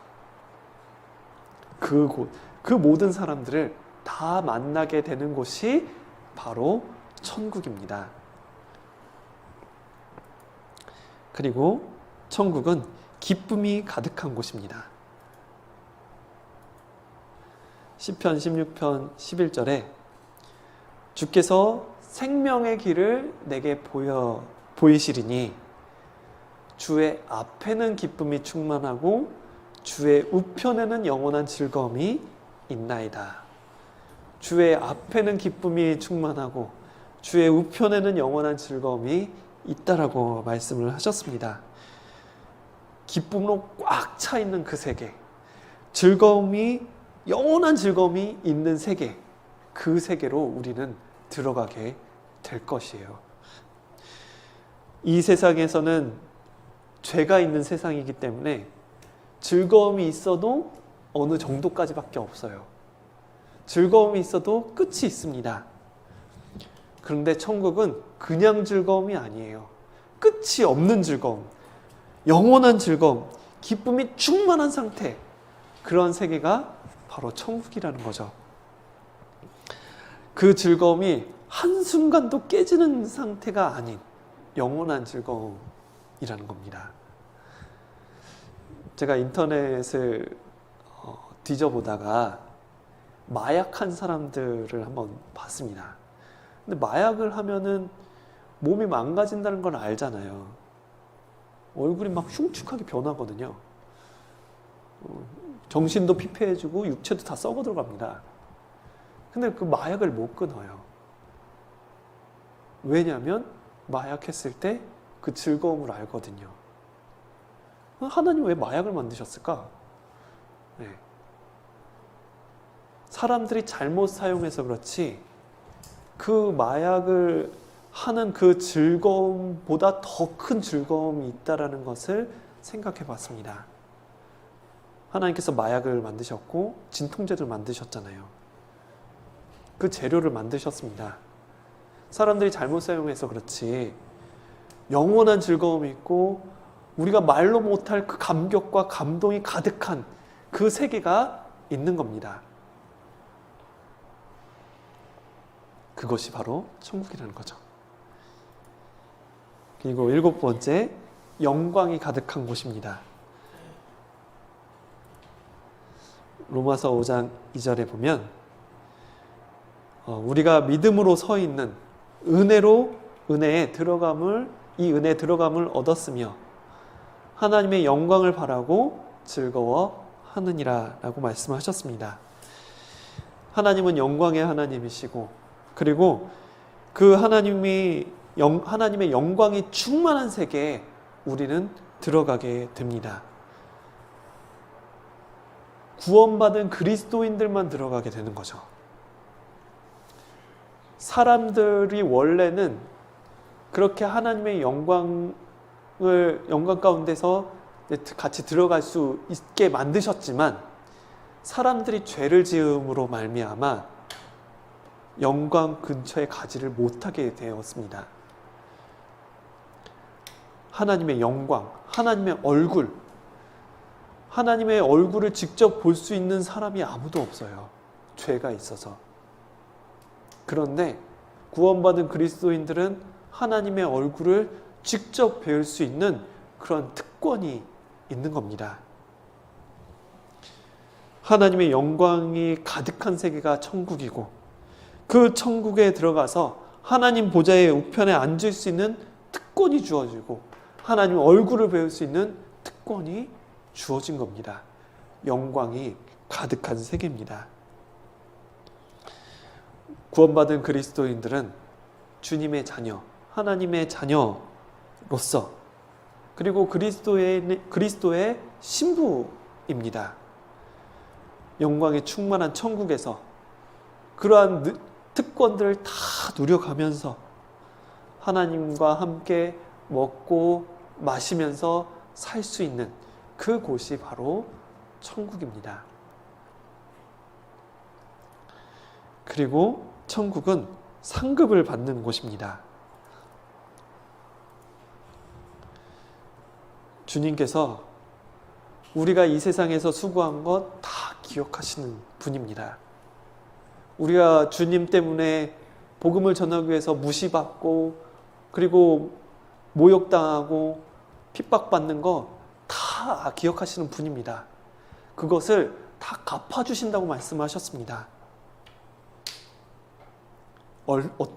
그 모든 사람들을 다 만나게 되는 곳이 바로 천국입니다. 그리고 천국은 기쁨이 가득한 곳입니다. 시편 16편 11절에 주께서 생명의 길을 내게 보이시리니 주의 앞에는 기쁨이 충만하고 주의 우편에는 영원한 즐거움이 있나이다. 주의 앞에는 기쁨이 충만하고 주의 우편에는 영원한 즐거움이 있다라고 말씀을 하셨습니다. 기쁨으로 꽉 차 있는 그 세계, 영원한 즐거움이 있는 세계, 그 세계로 우리는 들어가게 될 것이에요. 이 세상에서는 죄가 있는 세상이기 때문에 즐거움이 있어도 어느 정도까지밖에 없어요. 즐거움이 있어도 끝이 있습니다. 그런데 천국은 그냥 즐거움이 아니에요. 끝이 없는 즐거움, 영원한 즐거움, 기쁨이 충만한 상태, 그런 세계가 바로 천국이라는 거죠. 그 즐거움이 한순간도 깨지는 상태가 아닌 영원한 즐거움이라는 겁니다. 제가 인터넷을 뒤져보다가 마약한 사람들을 한번 봤습니다. 근데 마약을 하면은 몸이 망가진다는 걸 알잖아요. 얼굴이 막 흉측하게 변하거든요. 정신도 피폐해지고 육체도 다 썩어 들어갑니다. 근데 그 마약을 못 끊어요. 왜냐하면 마약했을 때 그 즐거움을 알거든요. 하나님 왜 마약을 만드셨을까? 네. 사람들이 잘못 사용해서 그렇지 그 마약을 하는 그 즐거움보다 더 큰 즐거움이 있다는 것을 생각해 봤습니다. 하나님께서 마약을 만드셨고 진통제를 만드셨잖아요. 그 재료를 만드셨습니다. 사람들이 잘못 사용해서 그렇지 영원한 즐거움이 있고 우리가 말로 못할 그 감격과 감동이 가득한 그 세계가 있는 겁니다. 그것이 바로 천국이라는 거죠. 그리고 7번째, 영광이 가득한 곳입니다. 로마서 5장 2절에 보면 우리가 믿음으로 서 있는 은혜에 들어감을 얻었으며 하나님의 영광을 바라고 즐거워하느니라 라고 말씀하셨습니다. 하나님은 영광의 하나님이시고 그리고 그 하나님의 영광이 충만한 세계에 우리는 들어가게 됩니다. 구원받은 그리스도인들만 들어가게 되는 거죠. 사람들이 원래는 그렇게 하나님의 영광 가운데서 같이 들어갈 수 있게 만드셨지만 사람들이 죄를 지음으로 말미암아 영광 근처에 가지를 못하게 되었습니다. 하나님의 영광, 하나님의 얼굴, 하나님의 얼굴을 직접 볼 수 있는 사람이 아무도 없어요. 죄가 있어서. 그런데 구원받은 그리스도인들은 하나님의 얼굴을 직접 배울 수 있는 그런 특권이 있는 겁니다. 하나님의 영광이 가득한 세계가 천국이고, 그 천국에 들어가서 하나님 보좌의 우편에 앉을 수 있는 특권이 주어지고, 하나님 얼굴을 배울 수 있는 특권이 주어진 겁니다. 영광이 가득한 세계입니다. 구원받은 그리스도인들은 주님의 자녀, 하나님의 자녀로서, 그리고 그리스도의 신부입니다. 영광에 충만한 천국에서 그러한 특권들을 다 누려가면서 하나님과 함께 먹고 마시면서 살 수 있는 그곳이 바로 천국입니다. 그리고 천국은 상급을 받는 곳입니다. 주님께서 우리가 이 세상에서 수고한 것 다 기억하시는 분입니다. 우리가 주님 때문에 복음을 전하기 위해서 무시받고, 그리고 모욕당하고 핍박받는 거 다 기억하시는 분입니다. 그것을 다 갚아주신다고 말씀하셨습니다.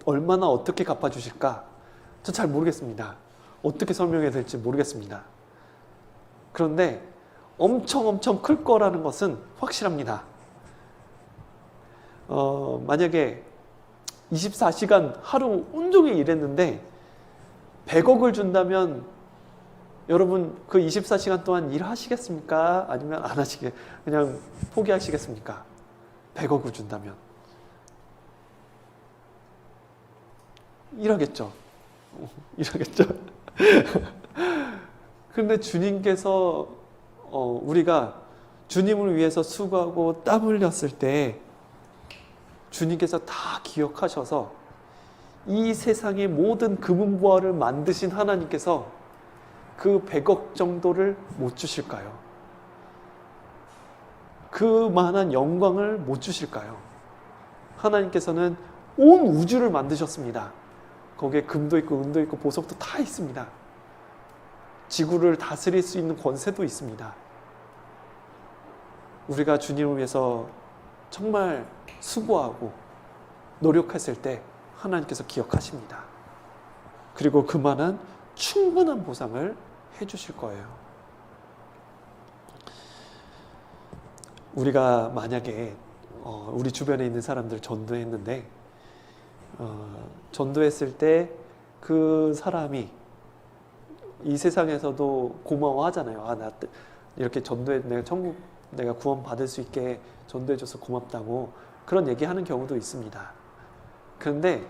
얼마나 어떻게 갚아주실까? 전 잘 모르겠습니다. 어떻게 설명해야 될지 모르겠습니다. 그런데 엄청 클 거라는 것은 확실합니다. 만약에 24시간 하루 온종일 일했는데 100억을 준다면 여러분 그 24시간 동안 일하시겠습니까? 아니면 안 그냥 포기하시겠습니까? 100억을 준다면 일하겠죠. 그런데 주님께서 우리가 주님을 위해서 수고하고 땀 흘렸을 때 주님께서 다 기억하셔서 이 세상의 모든 금은보화를 만드신 하나님께서 그 100억 정도를 못 주실까요? 그만한 영광을 못 주실까요? 하나님께서는 온 우주를 만드셨습니다. 거기에 금도 있고 은도 있고 보석도 다 있습니다. 지구를 다스릴 수 있는 권세도 있습니다. 우리가 주님을 위해서 정말 수고하고 노력했을 때 하나님께서 기억하십니다. 그리고 그만한 충분한 보상을 해주실 거예요. 우리가 만약에 우리 주변에 있는 사람들 전도했는데 전도했을 때 그 사람이 이 세상에서도 고마워하잖아요. 나 이렇게 전도해 내가 구원 받을 수 있게 전도해줘서 고맙다고 그런 얘기하는 경우도 있습니다. 그런데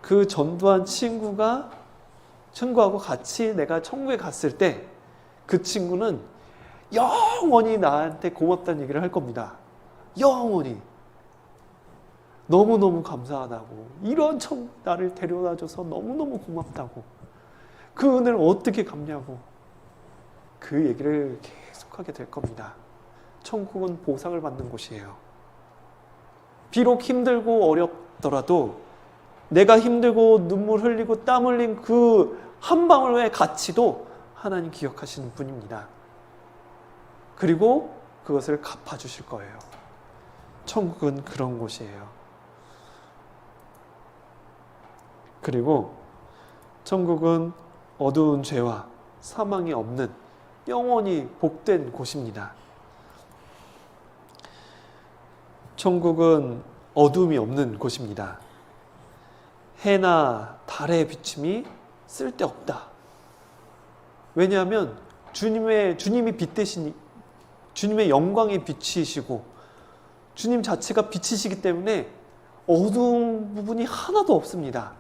그 전도한 친구하고 같이 내가 천국에 갔을 때 그 친구는 영원히 나한테 고맙다는 얘기를 할 겁니다. 영원히. 너무너무 감사하다고, 이런 천국 나를 데려다줘서 너무너무 고맙다고, 그 은혜를 어떻게 갚냐고 그 얘기를 계속하게 될 겁니다. 천국은 보상을 받는 곳이에요. 비록 힘들고 어렵더라도 내가 힘들고 눈물 흘리고 땀 흘린 그 한 방울의 가치도 하나님 기억하시는 분입니다. 그리고 그것을 갚아주실 거예요. 천국은 그런 곳이에요. 그리고 천국은 어두운 죄와 사망이 없는 영원히 복된 곳입니다. 천국은 어둠이 없는 곳입니다. 해나 달의 비침이 쓸데없다. 왜냐하면 주님이 빛 대신 주님의 영광의 빛이시고 주님 자체가 빛이시기 때문에 어두운 부분이 하나도 없습니다.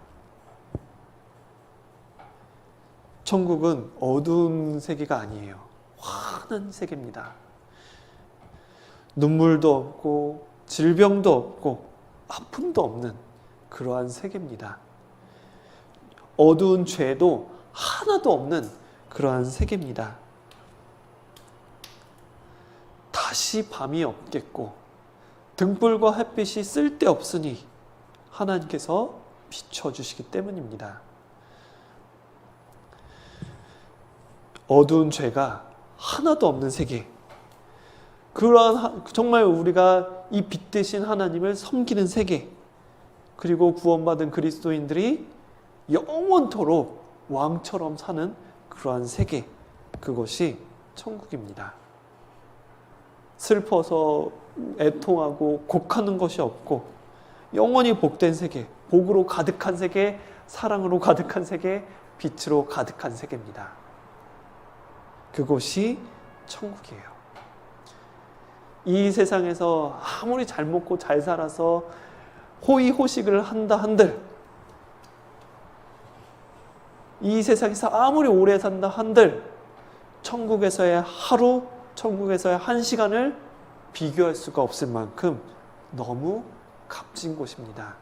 천국은 어두운 세계가 아니에요. 환한 세계입니다. 눈물도 없고 질병도 없고 아픔도 없는 그러한 세계입니다. 어두운 죄도 하나도 없는 그러한 세계입니다. 다시 밤이 없겠고 등불과 햇빛이 쓸데없으니 하나님께서 비춰주시기 때문입니다. 어두운 죄가 하나도 없는 세계, 그러한 정말 우리가 이 빛 대신 하나님을 섬기는 세계, 그리고 구원받은 그리스도인들이 영원토록 왕처럼 사는 그러한 세계, 그것이 천국입니다. 슬퍼서 애통하고 곡하는 것이 없고 영원히 복된 세계, 복으로 가득한 세계, 사랑으로 가득한 세계, 빛으로 가득한 세계입니다. 그곳이 천국이에요. 이 세상에서 아무리 잘 먹고 잘 살아서 호의호식을 한다 한들, 이 세상에서 아무리 오래 산다 한들 천국에서의 하루, 천국에서의 한 시간을 비교할 수가 없을 만큼 너무 값진 곳입니다.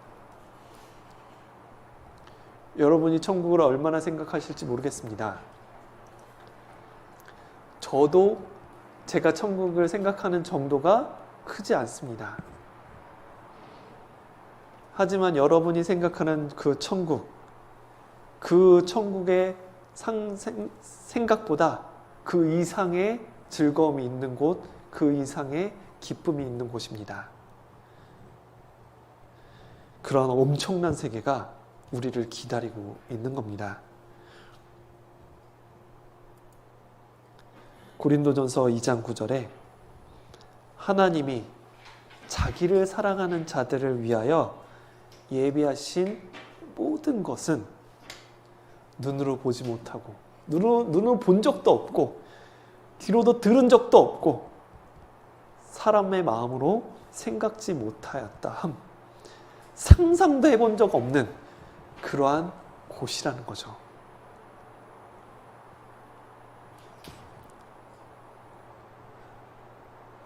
여러분이 천국을 얼마나 생각하실지 모르겠습니다. 저도 제가 천국을 생각하는 정도가 크지 않습니다. 하지만 여러분이 생각하는 그 천국, 그 천국의 생각보다 그 이상의 즐거움이 있는 곳, 그 이상의 기쁨이 있는 곳입니다. 그런 엄청난 세계가 우리를 기다리고 있는 겁니다. 고린도전서 2장 9절에 하나님이 자기를 사랑하는 자들을 위하여 예비하신 모든 것은 눈으로 보지 못하고 눈으로 본 적도 없고 귀로도 들은 적도 없고 사람의 마음으로 생각지 못하였다 함, 상상도 해본 적 없는 그러한 곳이라는 거죠.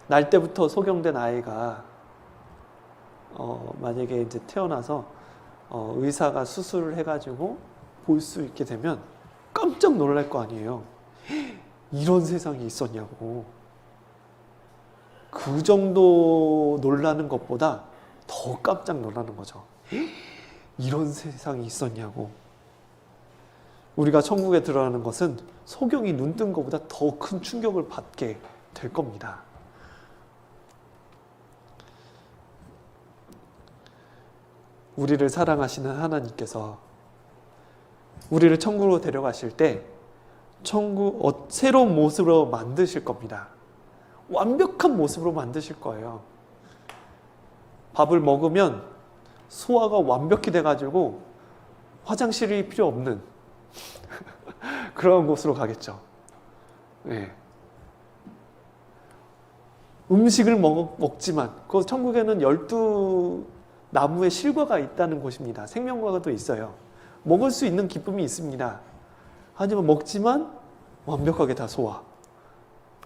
날 때부터 소경된 아이가 만약에 이제 태어나서 의사가 수술을 해가지고 볼 수 있게 되면 깜짝 놀랄 거 아니에요. 이런 세상이 있었냐고. 그 정도 놀라는 것보다 더 깜짝 놀라는 거죠. 이런 세상이 있었냐고. 우리가 천국에 들어가는 것은 소경이 눈 뜬 것보다 더 큰 충격을 받게 될 겁니다. 우리를 사랑하시는 하나님께서 우리를 천국으로 데려가실 때 새로운 모습으로 만드실 겁니다. 완벽한 모습으로 만드실 거예요. 밥을 먹으면 소화가 완벽히 돼가지고 화장실이 필요 없는 그런 곳으로 가겠죠. 네. 음식을 먹지만 그 천국에는 12나무의 실과가 있다는 곳입니다. 생명과도 있어요. 먹을 수 있는 기쁨이 있습니다. 하지만 먹지만 완벽하게 다 소화.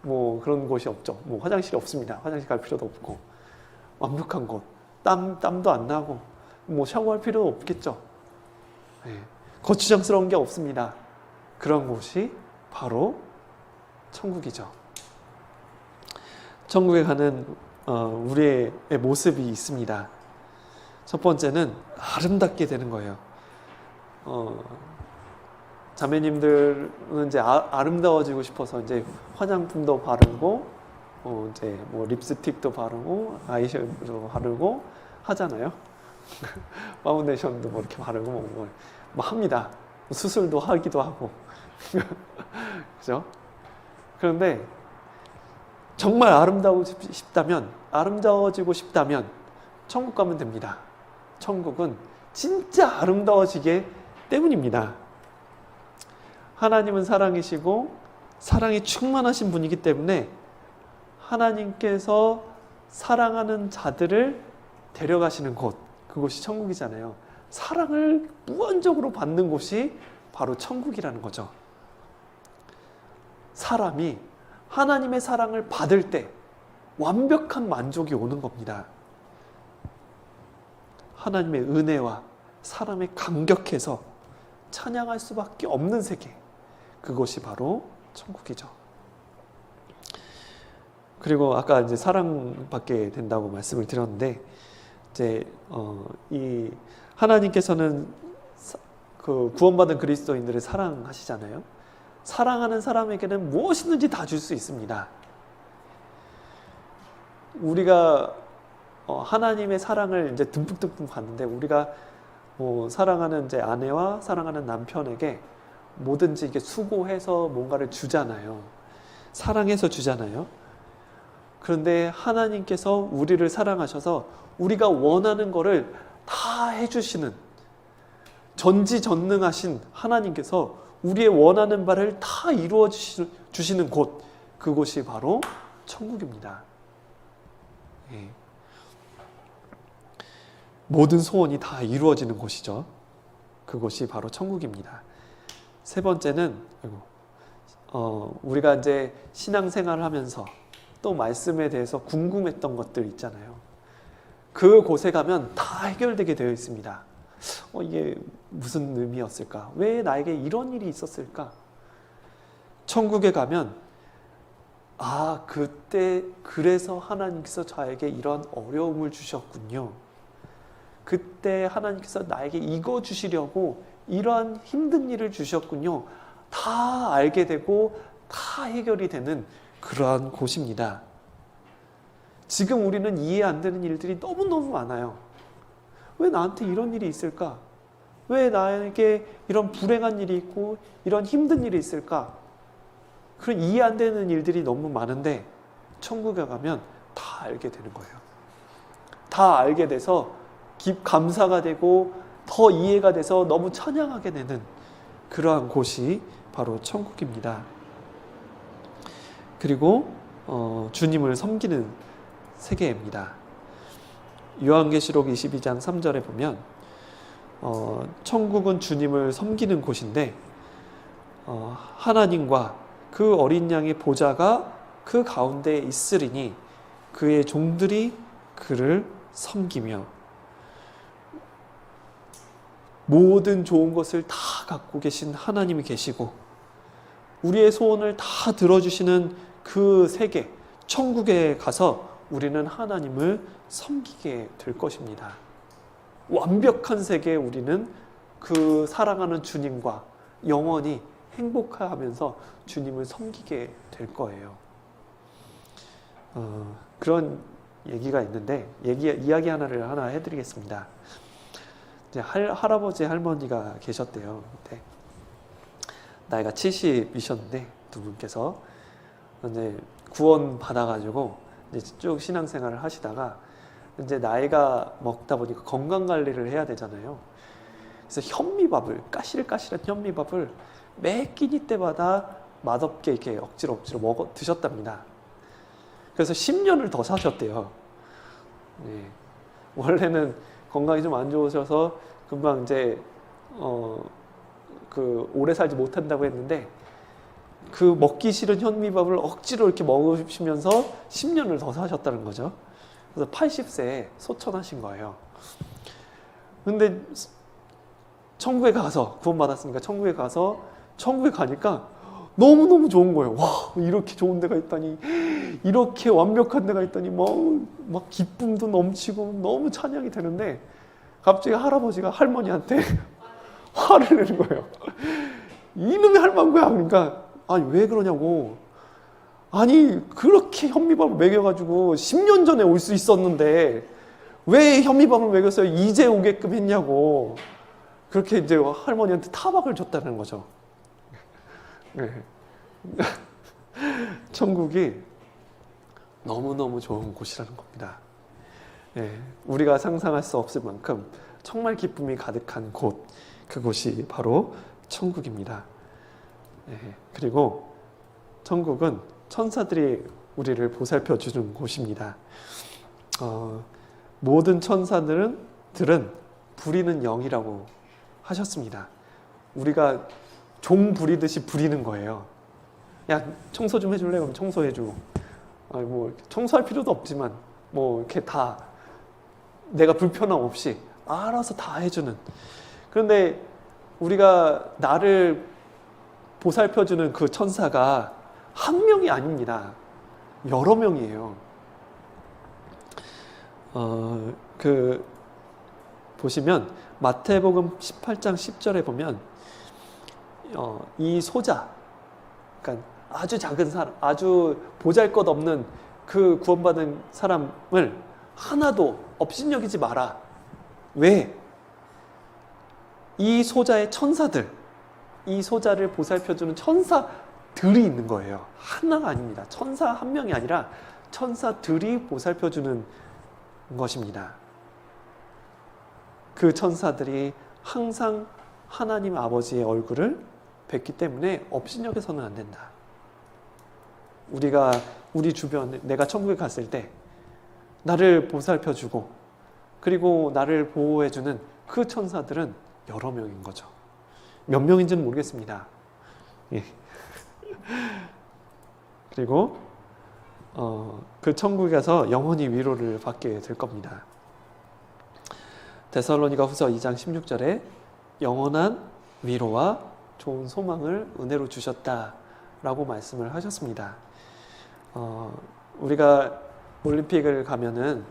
뭐 그런 곳이 없죠. 뭐 화장실이 없습니다. 화장실 갈 필요도 없고 완벽한 곳. 땀도 안 나고 뭐 샤워할 필요도 없겠죠. 네. 거추장스러운 게 없습니다. 그런 곳이 바로 천국이죠. 천국에 가는 우리의 모습이 있습니다. 첫 번째는 아름답게 되는 거예요. 자매님들은 이제 아름다워지고 싶어서 이제 화장품도 바르고, 이제 뭐 립스틱도 바르고, 아이섀도도 바르고 하잖아요. 파운데이션도 뭐 이렇게 바르고 뭐 합니다. 수술도 하기도 하고, 그죠? 그런데 정말 아름다워지고 싶다면 천국 가면 됩니다. 천국은 진짜 아름다워지게 때문입니다. 하나님은 사랑이시고 사랑이 충만하신 분이기 때문에 하나님께서 사랑하는 자들을 데려가시는 곳, 그곳이 천국이잖아요. 사랑을 무한적으로 받는 곳이 바로 천국이라는 거죠. 사람이 하나님의 사랑을 받을 때 완벽한 만족이 오는 겁니다. 하나님의 은혜와 사람에 감격해서 찬양할 수밖에 없는 세계, 그것이 바로 천국이죠. 그리고 아까 이제 사랑받게 된다고 말씀을 드렸는데, 이제 이 하나님께서는 그 구원받은 그리스도인들을 사랑하시잖아요. 사랑하는 사람에게는 무엇이든지 다 줄 수 있습니다. 우리가 하나님의 사랑을 이제 듬뿍듬뿍 받는데, 우리가 뭐 사랑하는 이제 아내와 사랑하는 남편에게 뭐든지 이게 수고해서 뭔가를 주잖아요. 사랑해서 주잖아요. 그런데 하나님께서 우리를 사랑하셔서 우리가 원하는 거를 다 해주시는, 전지전능하신 하나님께서 우리의 원하는 바를 다 이루어 주시는 곳, 그곳이 바로 천국입니다. 예. 모든 소원이 다 이루어지는 곳이죠. 그곳이 바로 천국입니다. 세 번째는 우리가 이제 신앙생활을 하면서 또 말씀에 대해서 궁금했던 것들 있잖아요. 그곳에 가면 다 해결되게 되어 있습니다. 이게 무슨 의미였을까? 왜 나에게 이런 일이 있었을까? 천국에 가면 그때 그래서 하나님께서 저에게 이런 어려움을 주셨군요. 그때 하나님께서 나에게 이거 주시려고 이러한 힘든 일을 주셨군요. 다 알게 되고 다 해결이 되는 그러한 곳입니다. 지금 우리는 이해 안 되는 일들이 너무너무 많아요. 왜 나한테 이런 일이 있을까? 왜 나에게 이런 불행한 일이 있고 이런 힘든 일이 있을까? 그런 이해 안 되는 일들이 너무 많은데 천국에 가면 다 알게 되는 거예요. 다 알게 돼서 감사가 되고 더 이해가 돼서 너무 찬양하게 되는 그러한 곳이 바로 천국입니다. 그리고 주님을 섬기는 세계입니다. 요한계시록 22장 3절에 보면 천국은 주님을 섬기는 곳인데 하나님과 그 어린 양의 보좌가 그 가운데에 있으리니 그의 종들이 그를 섬기며, 모든 좋은 것을 다 갖고 계신 하나님이 계시고 우리의 소원을 다 들어주시는 그 세계, 천국에 가서 우리는 하나님을 섬기게 될 것입니다. 완벽한 세계에 우리는 그 사랑하는 주님과 영원히 행복하면서 주님을 섬기게 될 거예요. 그런 얘기가 있는데 이야기 하나 해드리겠습니다. 이제 할아버지 할머니가 계셨대요. 그때 나이가 70이셨는데 두 분께서 이제 구원 받아가지고 이제 쭉 신앙생활을 하시다가 이제 나이가 먹다 보니까 건강 관리를 해야 되잖아요. 그래서 현미밥을, 까실까실한 현미밥을 매 끼니 때마다 맛없게 이렇게 억지로 드셨답니다. 그래서 10년을 더 사셨대요. 네. 원래는 건강이 좀 안 좋으셔서 금방 이제 오래 살지 못한다고 했는데 그 먹기 싫은 현미밥을 억지로 이렇게 먹으시면서 10년을 더 사셨다는 거죠. 그래서 80세에 소천하신 거예요. 근데 천국에 가서 구원받았으니까 천국에 가니까 너무너무 좋은 거예요. 와, 이렇게 좋은 데가 있다니, 이렇게 완벽한 데가 있다니, 막 기쁨도 넘치고 너무 찬양이 되는데 갑자기 할아버지가 할머니한테 화를 내는 거예요. 이놈의 할망구야. 그러니까 아니 왜 그러냐고. 아니 그렇게 현미밥을 먹여가지고 10년 전에 올 수 있었는데 왜 현미밥을 먹였어요? 이제 오게끔 했냐고. 그렇게 이제 할머니한테 타박을 줬다는 거죠. 네. 천국이 너무너무 좋은 곳이라는 겁니다. 네. 우리가 상상할 수 없을 만큼 정말 기쁨이 가득한 곳, 그곳이 바로 천국입니다. 네. 그리고 천국은 천사들이 우리를 보살펴 주는 곳입니다. 모든 천사들은 부리는 영이라고 하셨습니다. 우리가 종 부리듯이 부리는 거예요. 야, 청소 좀 해줄래? 그럼 청소해주고. 뭐 청소할 필요도 없지만 뭐 이렇게 다 내가 불편함 없이 알아서 다 해주는. 그런데 우리가 나를 보살펴주는 그 천사가 한 명이 아닙니다. 여러 명이에요. 보시면 마태복음 18장 10절에 보면 이 소자, 그러니까 아주 작은 사람, 아주 보잘것없는 그 구원받은 사람을 하나도 업신여기지 마라. 왜? 이 소자의 천사들, 이 소자를 보살펴주는 천사들이 있는 거예요. 하나가 아닙니다. 천사 한 명이 아니라 천사들이 보살펴주는 것입니다. 그 천사들이 항상 하나님 아버지의 얼굴을 뵙기 때문에 업신여겨서는 안 된다. 우리 주변에, 내가 천국에 갔을 때 나를 보살펴주고 그리고 나를 보호해주는 그 천사들은 여러 명인 거죠. 몇 명인지는 모르겠습니다. 예. 그리고 그 천국에 가서 영원히 위로를 받게 될 겁니다. 데살로니가 후서 2장 16절에 영원한 위로와 좋은 소망을 은혜로 주셨다라고 말씀을 하셨습니다. 우리가 올림픽을 가면은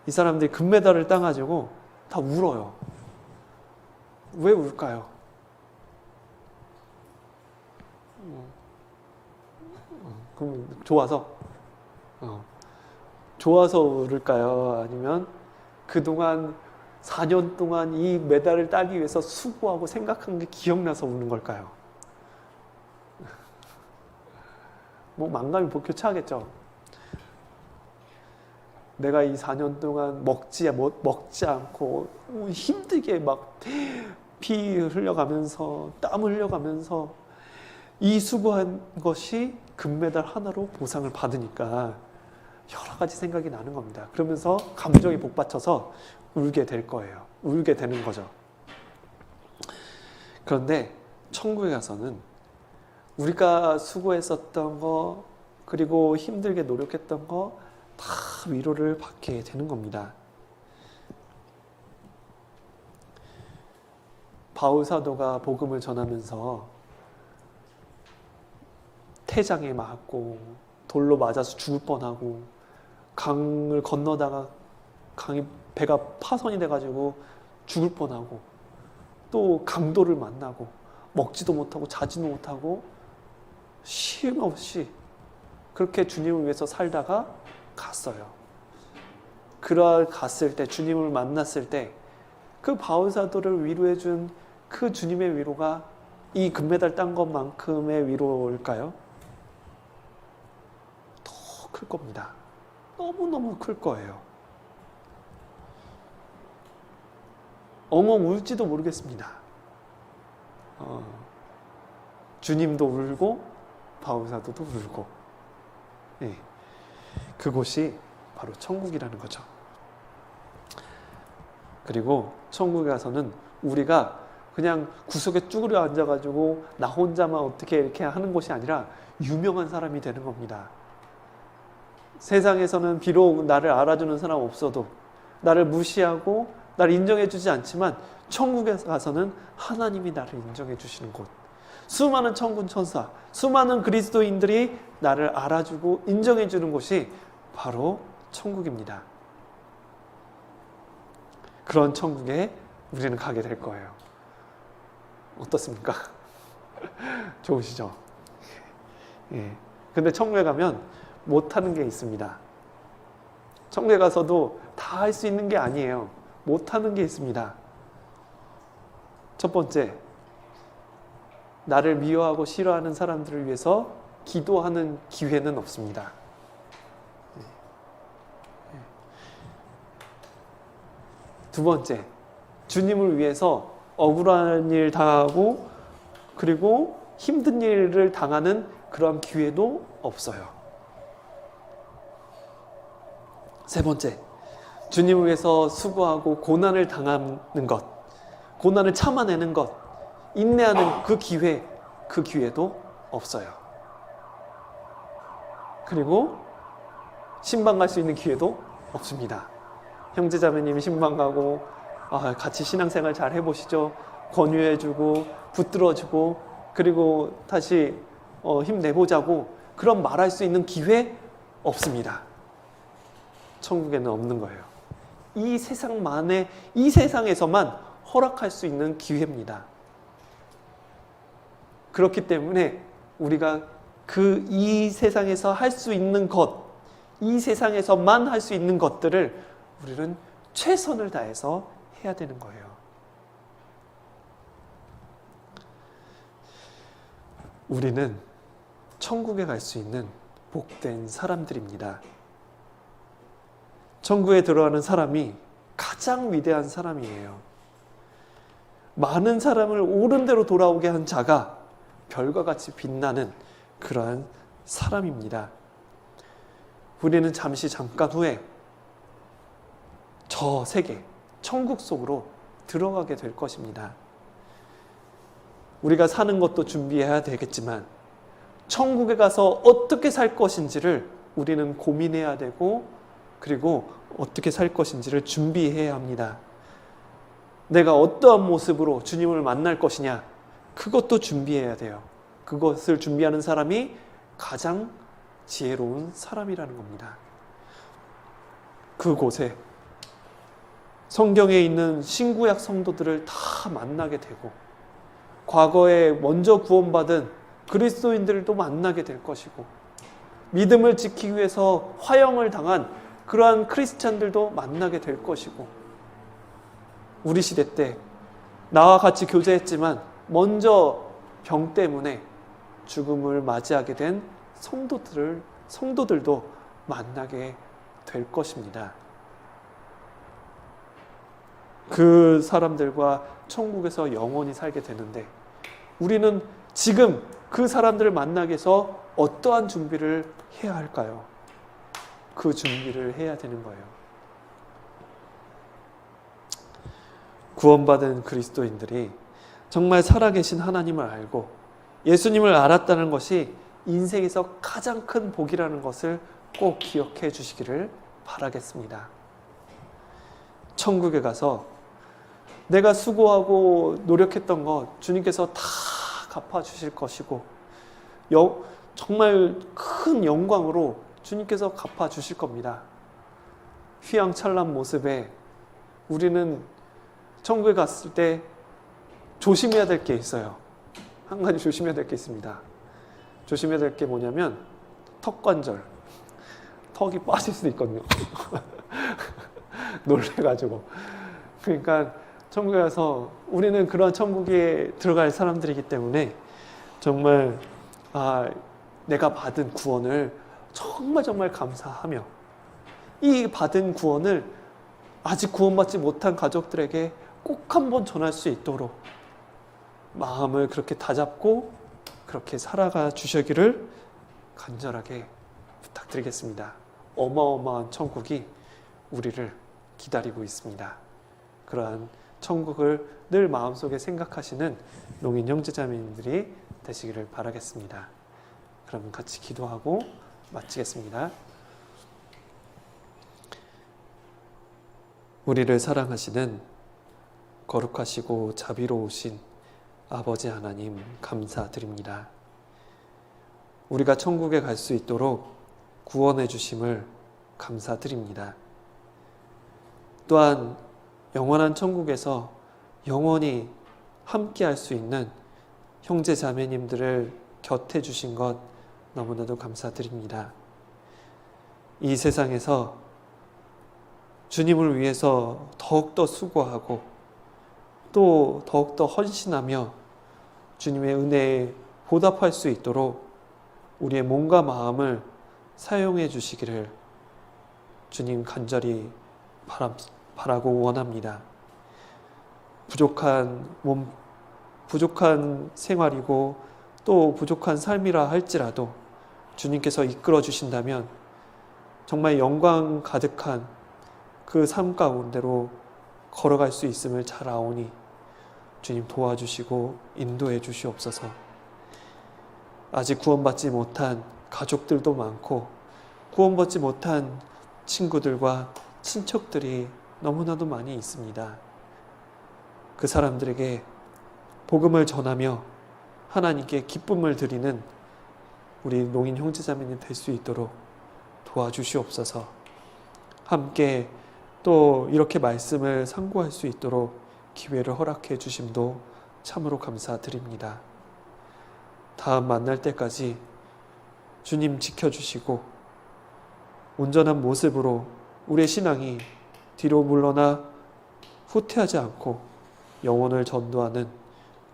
이 사람들이 금메달을 따가지고 다 울어요. 왜 울까요? 그럼 좋아서 울을까요? 아니면 그동안 4년 동안 이 메달을 따기 위해서 수고하고 생각한 게 기억나서 우는 걸까요? 뭐 만감이 복교차하겠죠. 내가 이 4년 동안 먹지 않고 힘들게 막 피 흘려가면서 땀 흘려가면서 이 수고한 것이 금메달 하나로 보상을 받으니까 여러 가지 생각이 나는 겁니다. 그러면서 감정이 복받쳐서 울게 될 거예요. 울게 되는 거죠. 그런데 천국에 가서는 우리가 수고했었던 거 그리고 힘들게 노력했던 거 다 위로를 받게 되는 겁니다. 바울 사도가 복음을 전하면서 태장에 맞고 돌로 맞아서 죽을 뻔하고 강을 건너다가 강이 배가 파손이 돼가지고 죽을 뻔하고 또 강도를 만나고 먹지도 못하고 자지도 못하고 쉼 없이 그렇게 주님을 위해서 살다가 갔어요. 갔을 때 주님을 만났을 때 그 바울 사도를 위로해 준 그 주님의 위로가 이 금메달 딴 것만큼의 위로일까요? 더 클 겁니다. 너무너무 클 거예요. 엉엉 울지도 모르겠습니다. 주님도 울고 바울 사도도 울고, 예. 그곳이 바로 천국이라는 거죠. 그리고 천국에 가서는 우리가 그냥 구석에 쭈그려 앉아가지고 나 혼자만 어떻게 이렇게 하는 것이 아니라 유명한 사람이 되는 겁니다. 세상에서는 비록 나를 알아주는 사람 없어도 나를 무시하고 나를 인정해주지 않지만 천국에 가서는 하나님이 나를 인정해 주시는 곳, 수많은 천군 천사, 수많은 그리스도인들이 나를 알아주고 인정해 주는 곳이 바로 천국입니다. 그런 천국에 우리는 가게 될 거예요. 어떻습니까? 좋으시죠? 예. 근데 천국에 가면 못하는 게 있습니다. 천국에 가서도 다 할 수 있는 게 아니에요. 못하는 게 있습니다. 첫 번째, 나를 미워하고 싫어하는 사람들을 위해서 기도하는 기회는 없습니다. 두 번째, 주님을 위해서 억울한 일 당하고 그리고 힘든 일을 당하는 그런 기회도 없어요. 세 번째, 주님을 위해서 수고하고 고난을 당하는 것, 고난을 참아내는 것, 인내하는 그 기회도 없어요. 그리고 신방 갈 수 있는 기회도 없습니다. 형제자매님이 신방 가고 같이 신앙생활 잘 해보시죠. 권유해주고 붙들어주고 그리고 다시 힘내보자고 그런 말할 수 있는 기회 없습니다. 천국에는 없는 거예요. 이 세상에서만 허락할 수 있는 기회입니다. 그렇기 때문에 우리가 이 세상에서 할 수 있는 것, 이 세상에서만 할 수 있는 것들을 우리는 최선을 다해서 해야 되는 거예요. 우리는 천국에 갈 수 있는 복된 사람들입니다. 천국에 들어가는 사람이 가장 위대한 사람이에요. 많은 사람을 옳은 대로 돌아오게 한 자가 별과 같이 빛나는 그러한 사람입니다. 우리는 잠깐 후에 저 세계, 천국 속으로 들어가게 될 것입니다. 우리가 사는 것도 준비해야 되겠지만 천국에 가서 어떻게 살 것인지를 우리는 고민해야 되고, 그리고 어떻게 살 것인지를 준비해야 합니다. 내가 어떠한 모습으로 주님을 만날 것이냐, 그것도 준비해야 돼요. 그것을 준비하는 사람이 가장 지혜로운 사람이라는 겁니다. 그곳에 성경에 있는 신구약 성도들을 다 만나게 되고, 과거에 먼저 구원받은 그리스도인들도 만나게 될 것이고, 믿음을 지키기 위해서 화형을 당한 그러한 크리스찬들도 만나게 될 것이고, 우리 시대 때 나와 같이 교제했지만 먼저 병 때문에 죽음을 맞이하게 된 성도들도 만나게 될 것입니다. 그 사람들과 천국에서 영원히 살게 되는데, 우리는 지금 그 사람들을 만나기 위해서 어떠한 준비를 해야 할까요? 그 준비를 해야 되는 거예요. 구원받은 그리스도인들이 정말 살아계신 하나님을 알고 예수님을 알았다는 것이 인생에서 가장 큰 복이라는 것을 꼭 기억해 주시기를 바라겠습니다. 천국에 가서 내가 수고하고 노력했던 것 주님께서 다 갚아주실 것이고, 정말 큰 영광으로 주님께서 갚아주실 겁니다. 휘황찬란 모습에 우리는 천국에 갔을 때 조심해야 될 게 있어요. 한 가지 조심해야 될 게 있습니다. 조심해야 될 게 뭐냐면 턱관절. 턱이 빠질 수도 있거든요. 놀래가지고. 그러니까 천국에 가서 우리는 그런 천국에 들어갈 사람들이기 때문에 정말 내가 받은 구원을 정말 감사하며, 이 받은 구원을 아직 구원받지 못한 가족들에게 꼭 한번 전할 수 있도록 마음을 그렇게 다잡고 그렇게 살아가 주시기를 간절하게 부탁드리겠습니다. 어마어마한 천국이 우리를 기다리고 있습니다. 그러한 천국을 늘 마음속에 생각하시는 농인 형제자매님들이 되시기를 바라겠습니다. 그럼 같이 기도하고 마치겠습니다. 우리를 사랑하시는 거룩하시고 자비로우신 아버지 하나님, 감사드립니다. 우리가 천국에 갈 수 있도록 구원해 주심을 감사드립니다. 또한 영원한 천국에서 영원히 함께 할 수 있는 형제 자매님들을 곁에 주신 것 너무나도 감사드립니다. 이 세상에서 주님을 위해서 더욱더 수고하고 또 더욱더 헌신하며 주님의 은혜에 보답할 수 있도록 우리의 몸과 마음을 사용해 주시기를 주님 간절히 바라고 원합니다. 부족한 몸, 부족한 생활이고 또 부족한 삶이라 할지라도 주님께서 이끌어 주신다면 정말 영광 가득한 그 삶 가운데로 걸어갈 수 있음을 잘 아오니 주님 도와주시고 인도해 주시옵소서. 아직 구원받지 못한 가족들도 많고 구원받지 못한 친구들과 친척들이 너무나도 많이 있습니다. 그 사람들에게 복음을 전하며 하나님께 기쁨을 드리는 우리 농인 형제자매님 될 수 있도록 도와주시옵소서. 함께 또 이렇게 말씀을 상고할 수 있도록 기회를 허락해 주심도 참으로 감사드립니다. 다음 만날 때까지 주님 지켜주시고 온전한 모습으로 우리의 신앙이 뒤로 물러나 후퇴하지 않고 영혼을 전도하는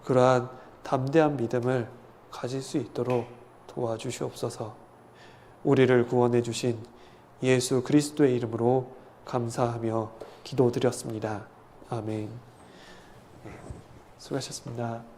그러한 담대한 믿음을 가질 수 있도록 도와주시옵소서. 우리를 구원해 주신 예수 그리스도의 이름으로 감사하며 기도드렸습니다. 아멘. 수고하셨습니다.